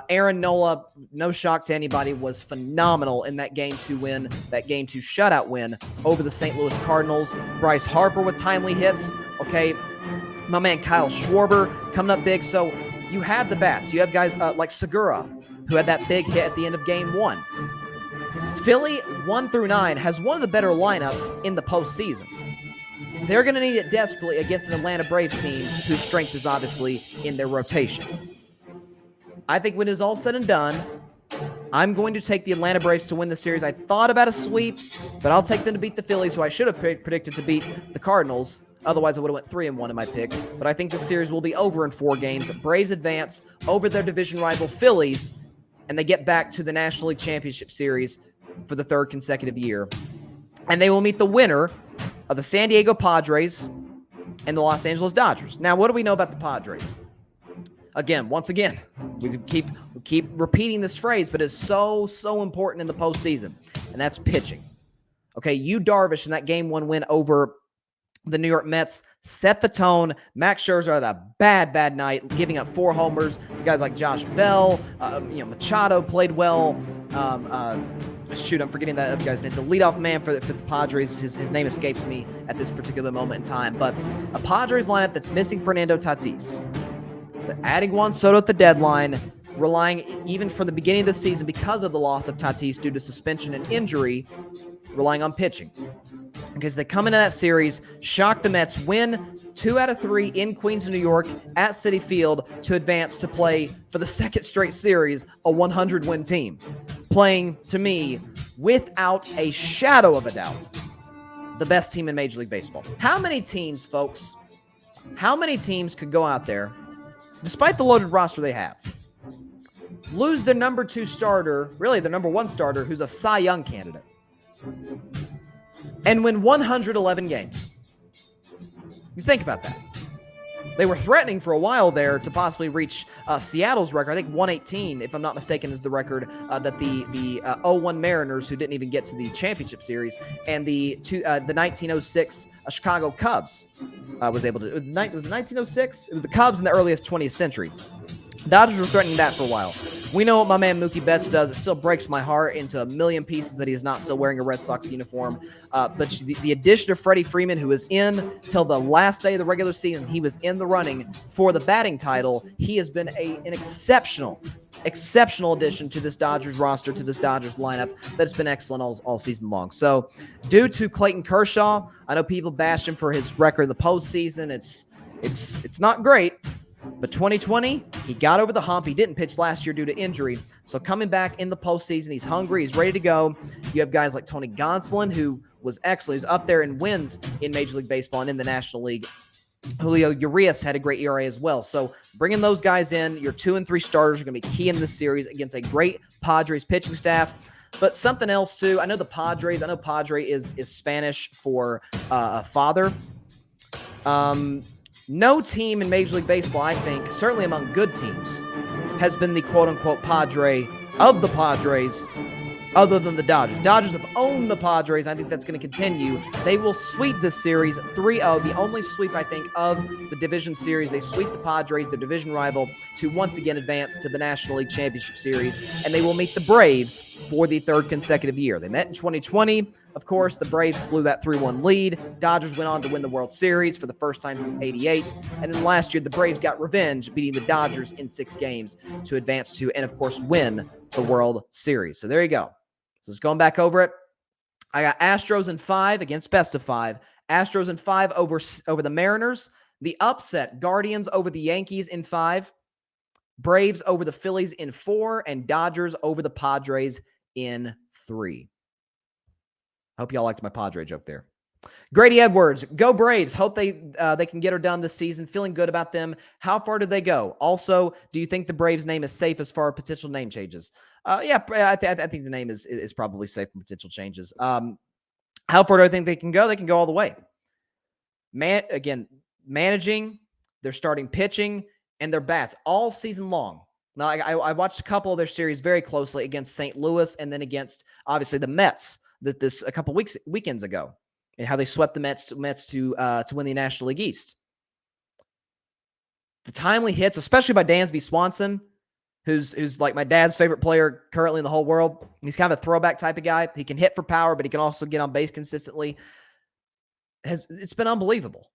A: Aaron Nola, no shock to anybody, was phenomenal in that Game 2 win, that Game 2 shutout win over the St. Louis Cardinals. Bryce Harper with timely hits. Okay, my man Kyle Schwarber coming up big. So you have the bats. You have guys like Segura, who had that big hit at the end of Game 1. Philly, 1 through 9, has one of the better lineups in the postseason. They're going to need it desperately against an Atlanta Braves team whose strength is obviously in their rotation. I think when it's all said and done, I'm going to take the Atlanta Braves to win the series. I thought about a sweep, but I'll take them to beat the Phillies, who I should have predicted to beat the Cardinals. Otherwise, I would have went 3-1 in my picks. But I think this series will be over in 4 games. Braves advance over their division rival Phillies, and they get back to the National League Championship Series for the 3rd consecutive year. And they will meet the winner of the San Diego Padres and the Los Angeles Dodgers. Now, what do we know about the Padres? Once again, we keep repeating this phrase, but it's so important in the postseason, and that's pitching. Okay, Yu Darvish in that Game 1 win over the New York Mets set the tone. Max Scherzer had a bad night, giving up 4 homers. The guys like Josh Bell, Machado played well. I'm forgetting that other guy's name. The leadoff man for the Padres, his name escapes me at this particular moment in time. But a Padres lineup that's missing Fernando Tatis. But adding Juan Soto at the deadline, relying even from the beginning of the season because of the loss of Tatis due to suspension and injury, relying on pitching. Because they come into that series, shock the Mets, win 2 out of 3 in Queens, New York at Citi Field to advance to play for the 2nd straight series, a 100-win team. Playing, to me, without a shadow of a doubt, the best team in Major League Baseball. How many teams, folks, could go out there, despite the loaded roster they have, lose their number 2 starter, really their number 1 starter, who's a Cy Young candidate, and win 111 games? You think about that. They were threatening for a while there to possibly reach Seattle's record. I think 118, if I'm not mistaken, is the record that the 0-1 Mariners, who didn't even get to the championship series, and the 1906 Chicago Cubs was able to. It was 1906? It was the Cubs in the earliest 20th century. Dodgers were threatening that for a while. We know what my man Mookie Betts does. It still breaks my heart into a million pieces that he is not still wearing a Red Sox uniform. But the addition of Freddie Freeman, who was in till the last day of the regular season, he was in the running for the batting title. He has been an exceptional addition to this Dodgers roster, to this Dodgers lineup that's been excellent all season long. So due to Clayton Kershaw, I know people bashed him for his record in the postseason. It's not great. But 2020, he got over the hump. He didn't pitch last year due to injury. So coming back in the postseason, he's hungry. He's ready to go. You have guys like Tony Gonsolin, who was excellent. He's up there in wins in Major League Baseball and in the National League. Julio Urias had a great ERA as well. So bringing those guys in, your 2 and 3 starters are going to be key in this series against a great Padres pitching staff. But something else, too. I know Padre is Spanish for father. No team in Major League Baseball, I think, certainly among good teams, has been the quote-unquote Padre of the Padres other than the Dodgers. Dodgers have owned the Padres. I think that's going to continue. They will sweep this series 3-0, the only sweep, I think, of the division series. They sweep the Padres, their division rival, to once again advance to the National League Championship Series, and they will meet the Braves for the 3rd consecutive year. They met in 2020. Of course, the Braves blew that 3-1 lead. Dodgers went on to win the World Series for the first time since '88. And then last year, the Braves got revenge, beating the Dodgers in 6 games to advance to, and of course, win the World Series. So there you go. So just going back over it, I got Astros in 5 against best of 5. Astros in 5 over the Mariners. The upset, Guardians over the Yankees in 5. Braves over the Phillies in 4. And Dodgers over the Padres in 3. I hope y'all liked my Padre joke there. Grady Edwards, go Braves. Hope they can get her done this season. Feeling good about them. How far did they go? Also, do you think the Braves name is safe as far as potential name changes? I think the name is probably safe from potential changes. How far do I think they can go? They can go all the way. Managing, their starting pitching, and their bats all season long. Now, I watched a couple of their series very closely against St. Louis and then against, obviously, the Mets a couple weekends ago, and how they swept the Mets to win the National League East. The timely hits, especially by Dansby Swanson, who's like my dad's favorite player currently in the whole world. He's kind of a throwback type of guy. He can hit for power, but he can also get on base consistently. It's been unbelievable.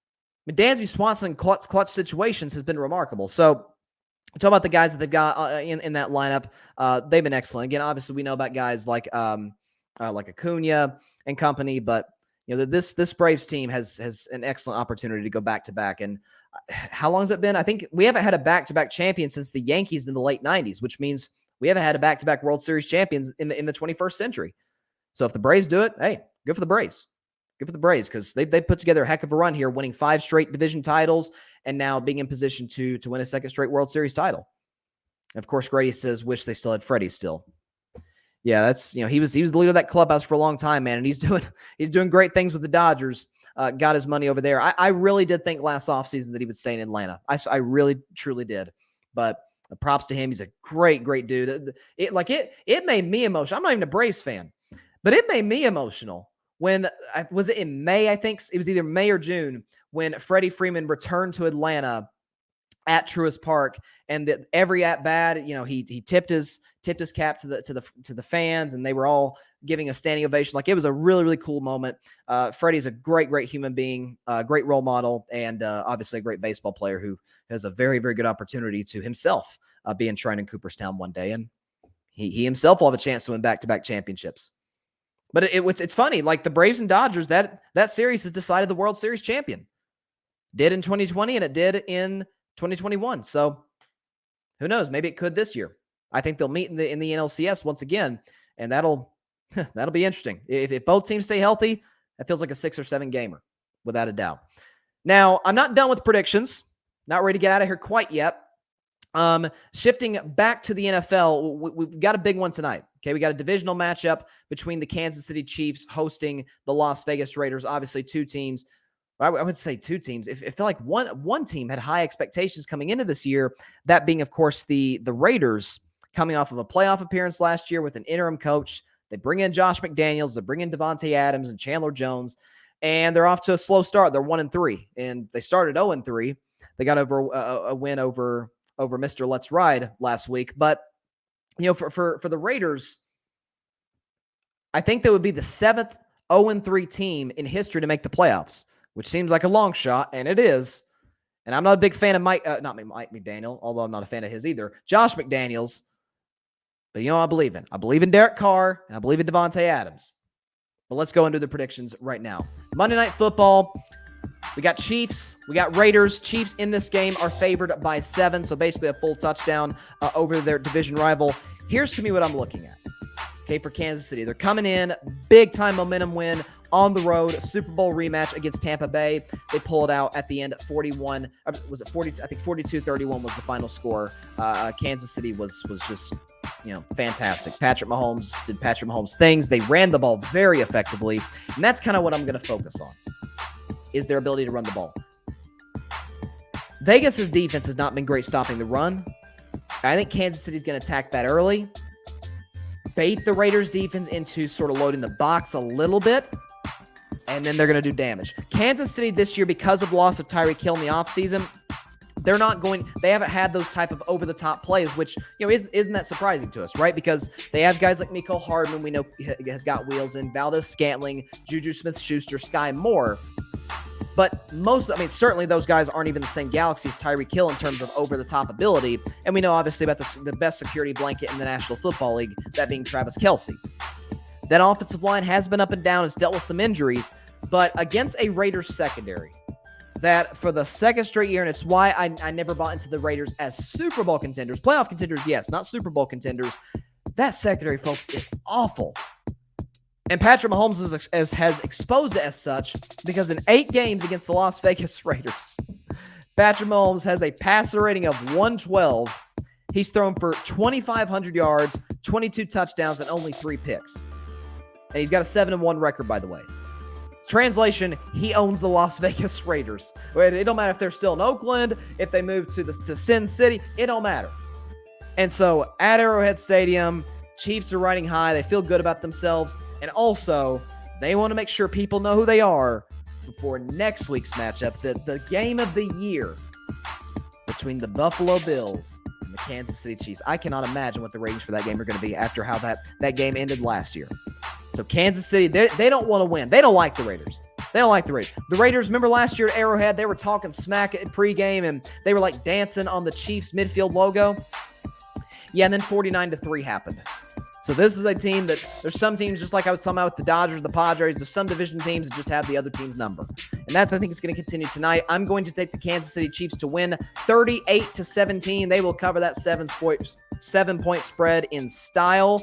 A: I mean, Dansby Swanson in clutch situations has been remarkable. So talk about the guys that they've got in that lineup. They've been excellent. Again, obviously we know about guys like Acuna and company, but you know this Braves team has an excellent opportunity to go back to back. And how long has it been? I think we haven't had a back-to-back champion since the Yankees in the late 90s, which means we haven't had a back-to-back World Series champions in the 21st century. So if the Braves do it, hey, good for the Braves. Good for the Braves because they put together a heck of a run here, winning 5 straight division titles and now being in position to win a second straight World Series title. And of course, Grady says, wish they still had Freddie still. Yeah, that's, he was the leader of that clubhouse for a long time, man, and he's doing great things with the Dodgers. Got his money over there. I really did think last offseason that he would stay in Atlanta. I really, truly did. But props to him. He's a great, great dude. It made me emotional. I'm not even a Braves fan, but it made me emotional when, was it in May, I think? It was either May or June when Freddie Freeman returned to Atlanta at Truist Park, and every at bat, he tipped his cap to the fans, and they were all giving a standing ovation. Like, it was a really, really cool moment. Freddie's a great, great human being, great role model, and obviously a great baseball player who has a very, very good opportunity to himself be enshrined in Cooperstown one day, and he himself will have a chance to win back-to-back championships. But it's funny, like the Braves and Dodgers, that series has decided the World Series champion. Did in 2020, and it did in 2021. So who knows? Maybe it could this year. I think they'll meet in the NLCS once again, and that'll be interesting. If both teams stay healthy, that feels like a 6 or 7 gamer, without a doubt. Now, I'm not done with predictions. Not ready to get out of here quite yet. Shifting back to the NFL, we've got a big one tonight. Okay, we got a divisional matchup between the Kansas City Chiefs hosting the Las Vegas Raiders. Obviously, two teams. I would say two teams. It felt like one team had high expectations coming into this year, that being, of course, the Raiders, coming off of a playoff appearance last year with an interim coach. They bring in Josh McDaniels, they bring in Devontae Adams and Chandler Jones, and they're off to a slow start. They're 1-3, and they started 0-3. They got over a win over Mr. Let's Ride last week. But, for the Raiders, I think they would be the 7th 0-3 team in history to make the playoffs, which seems like a long shot, and it is. And I'm not a big fan of Mike McDaniel, although I'm not a fan of his either. Josh McDaniels. But I believe in. I believe in Derek Carr, and I believe in Devontae Adams. But let's go into the predictions right now. Monday Night Football. We got Chiefs. We got Raiders. Chiefs in this game are favored by 7, so basically a full touchdown over their division rival. Here's to me what I'm looking at. Okay, for Kansas City. They're coming in, big-time momentum win on the road, Super Bowl rematch against Tampa Bay. They pull it out at the end at 41. Was it 40? I think 42-31 was the final score. Kansas City was just, fantastic. Patrick Mahomes did Patrick Mahomes things. They ran the ball very effectively, and that's kind of what I'm going to focus on, is their ability to run the ball. Vegas's defense has not been great stopping the run. I think Kansas City's going to attack that early, bait the Raiders defense into sort of loading the box a little bit, and then they're going to do damage. Kansas City this year, because of loss of Tyreek Hill in the offseason, they haven't had those type of over-the-top plays, which, isn't that surprising to us, right? Because they have guys like Mecole Hardman, we know has got wheels in, Valdez-Scantling, Juju Smith-Schuster, Sky Moore. But certainly those guys aren't even the same galaxy as Tyreek Hill in terms of over-the-top ability. And we know, obviously, about the best security blanket in the National Football League, that being Travis Kelce. That offensive line has been up and down. It's dealt with some injuries. But against a Raiders secondary that for the second straight year, and it's why I never bought into the Raiders as Super Bowl contenders. Playoff contenders, yes, not Super Bowl contenders. That secondary, folks, is awful. And Patrick Mahomes has exposed it as such, because in 8 games against the Las Vegas Raiders, Patrick Mahomes has a passer rating of 112. He's thrown for 2,500 yards, 22 touchdowns, and only 3 picks. And he's got a 7-1 record, by the way. Translation, he owns the Las Vegas Raiders. It don't matter if they're still in Oakland, if they move to Sin City, it don't matter. And so at Arrowhead Stadium, Chiefs are riding high. They feel good about themselves. And also, they want to make sure people know who they are before next week's matchup, the game of the year between the Buffalo Bills and the Kansas City Chiefs. I cannot imagine what the ratings for that game are going to be after how that game ended last year. So Kansas City, they don't want to win. They don't like the Raiders. They don't like the Raiders. The Raiders, remember last year at Arrowhead, they were talking smack at pregame, and they were like dancing on the Chiefs midfield logo. Yeah, and then 49-3 happened. So this is a team that there's some teams, just like I was talking about with the Dodgers, the Padres, there's some division teams that just have the other team's number. And that, I think, is going to continue tonight. I'm going to take the Kansas City Chiefs to win 38-17. They will cover that 7-point spread in style.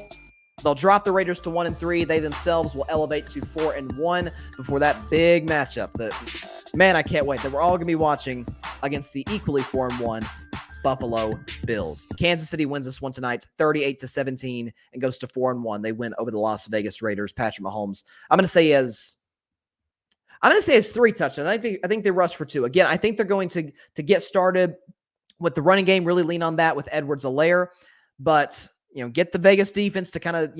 A: They'll drop the Raiders to 1-3. They themselves will elevate to 4-1 before that big matchup. Man, I can't wait that we're all going to be watching against the equally 4-1 Buffalo Bills. Kansas City wins this one tonight, 38-17, and goes to 4-1. They win over the Las Vegas Raiders. Patrick Mahomes, I'm going to say he has 3 touchdowns. I think they rush for 2. Again, I think they're going to get started with the running game, really lean on that with Edwards-Helaire, but get the Vegas defense to kind of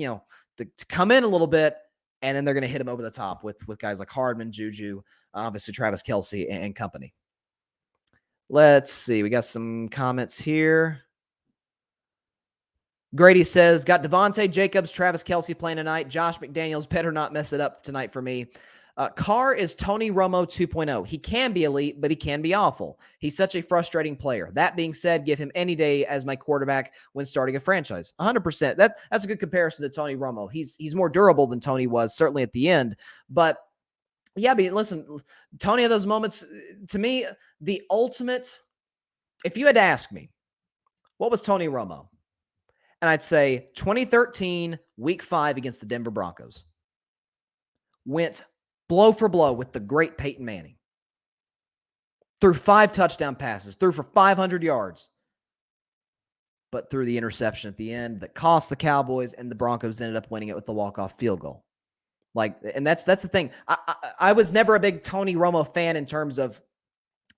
A: to come in a little bit, and then they're going to hit him over the top with guys like Hardman, Juju, obviously Travis Kelce and company. Let's see. We got some comments here. Grady says, got Devontae Jacobs, Travis Kelce playing tonight. Josh McDaniels better not mess it up tonight for me. Carr is Tony Romo 2.0. He can be elite, but he can be awful. He's such a frustrating player. That being said, give him any day as my quarterback when starting a franchise. 100%. That's a good comparison to Tony Romo. He's more durable than Tony was, certainly at the end. But yeah, but listen, Tony had those moments. To me, the ultimate, if you had to ask me, what was Tony Romo? And I'd say 2013, week 5 against the Denver Broncos. Went blow for blow with the great Peyton Manning. Threw 5 touchdown passes, threw for 500 yards, but threw the interception at the end that cost the Cowboys, and the Broncos ended up winning it with the walk-off field goal. And that's the thing. I was never a big Tony Romo fan in terms of,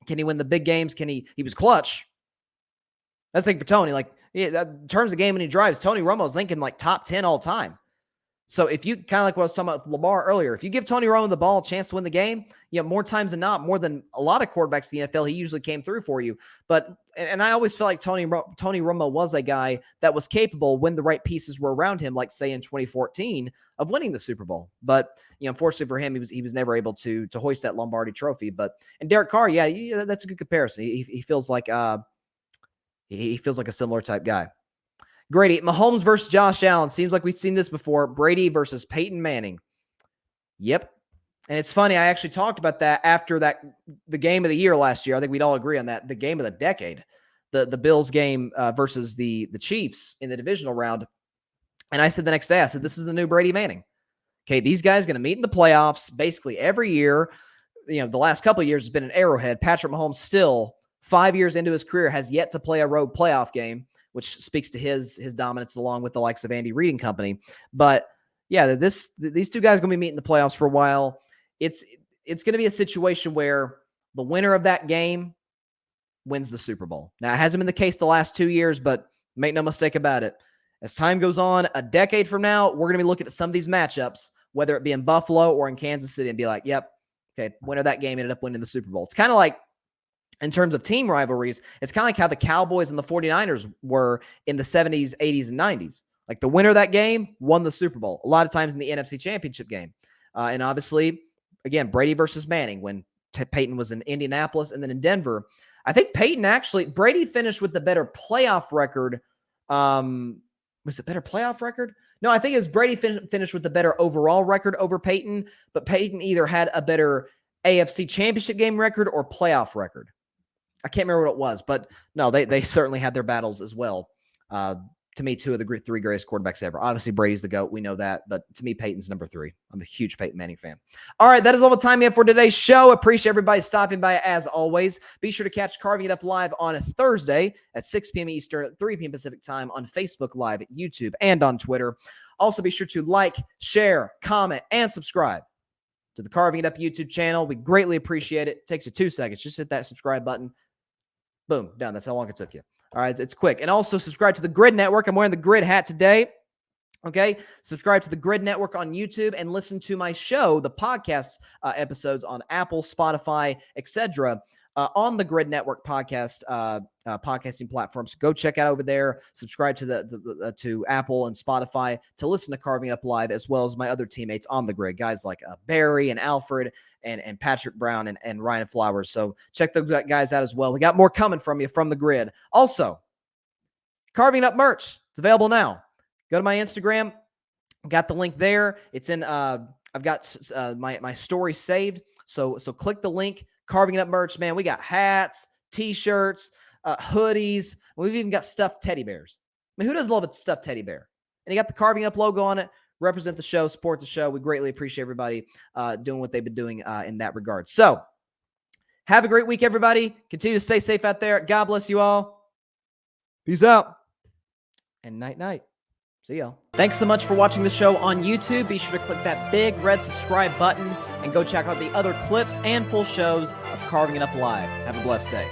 A: can he win the big games? He was clutch. That's the thing for Tony. In terms of game when he drives, Tony Romo's thinking top 10 all time. So if you kind of like what I was talking about with Lamar earlier, if you give Tony Romo the ball, a chance to win the game, more times than not, more than a lot of quarterbacks in the NFL, he usually came through for you. And I always felt like Tony Romo was a guy that was capable when the right pieces were around him, like say in 2014, of winning the Super Bowl. But unfortunately for him, he was never able to hoist that Lombardi trophy. And Derek Carr, yeah, that's a good comparison. He feels like a similar type guy. Grady, Mahomes versus Josh Allen. Seems like we've seen this before. Brady versus Peyton Manning. Yep. And it's funny, I actually talked about that after the game of the year last year. I think we'd all agree on that. The game of the decade. The Bills game versus the Chiefs in the divisional round. And I said the next day, this is the new Brady Manning. Okay, these guys are going to meet in the playoffs basically every year. The last couple of years has been an Arrowhead. Patrick Mahomes still, 5 years into his career, has yet to play a road playoff game, which speaks to his dominance along with the likes of Andy Reid and company. But yeah, these two guys are going to be meeting the playoffs for a while. It's going to be a situation where the winner of that game wins the Super Bowl. Now, it hasn't been the case the last 2 years, but make no mistake about it. As time goes on, a decade from now, we're going to be looking at some of these matchups, whether it be in Buffalo or in Kansas City, and be like, yep, okay, winner of that game ended up winning the Super Bowl. It's kind of like, in terms of team rivalries, it's kind of like how the Cowboys and the 49ers were in the 70s, 80s, and 90s. Like the winner of that game won the Super Bowl, a lot of times in the NFC Championship game. And obviously, again, Brady versus Manning when Peyton was in Indianapolis and then in Denver. I think Brady finished with the better playoff record. Was it better playoff record? No, I think it was Brady finished with the better overall record over Peyton, but Peyton either had a better AFC Championship game record or playoff record. I can't remember what it was, but no, they certainly had their battles as well. To me, 2 of the 3 greatest quarterbacks ever. Obviously, Brady's the GOAT. We know that. But to me, Peyton's number 3. I'm a huge Peyton Manning fan. All right, that is all the time we have for today's show. Appreciate everybody stopping by as always. Be sure to catch Carving It Up live on Thursday at 6 p.m. Eastern, 3 p.m. Pacific time on Facebook Live, YouTube, and on Twitter. Also, be sure to like, share, comment, and subscribe to the Carving It Up YouTube channel. We greatly appreciate it. It takes you 2 seconds. Just hit that subscribe button. Boom, done. That's how long it took you. All right, it's quick. And also subscribe to the Grid Network. I'm wearing the Grid hat today. Okay, subscribe to the Grid Network on YouTube and listen to my show, the podcast episodes on Apple, Spotify, etc. On the Grid Network podcast podcasting platforms. Go check out over there. Subscribe to to Apple and Spotify to listen to Carving Up Live, as well as my other teammates on the Grid, guys like Barry and Alfred and Patrick Brown and Ryan Flowers. So check those guys out as well. We got more coming from you from the Grid. Also, Carving Up merch. It's available now. Go to my Instagram. Got the link there. It's in, I've got my story saved. So click the link. Carving It Up merch, man. We got hats, t-shirts, hoodies. We've even got stuffed teddy bears. I mean, who doesn't love a stuffed teddy bear? And you got the Carving Up logo on it. Represent the show, support the show. We greatly appreciate everybody doing what they've been doing in that regard. So have a great week, everybody. Continue to stay safe out there. God bless you all. Peace out. And night-night. See y'all. Thanks so much for watching the show on YouTube. Be sure to click that big red subscribe button and go check out the other clips and full shows of Carving It Up Live. Have a blessed day.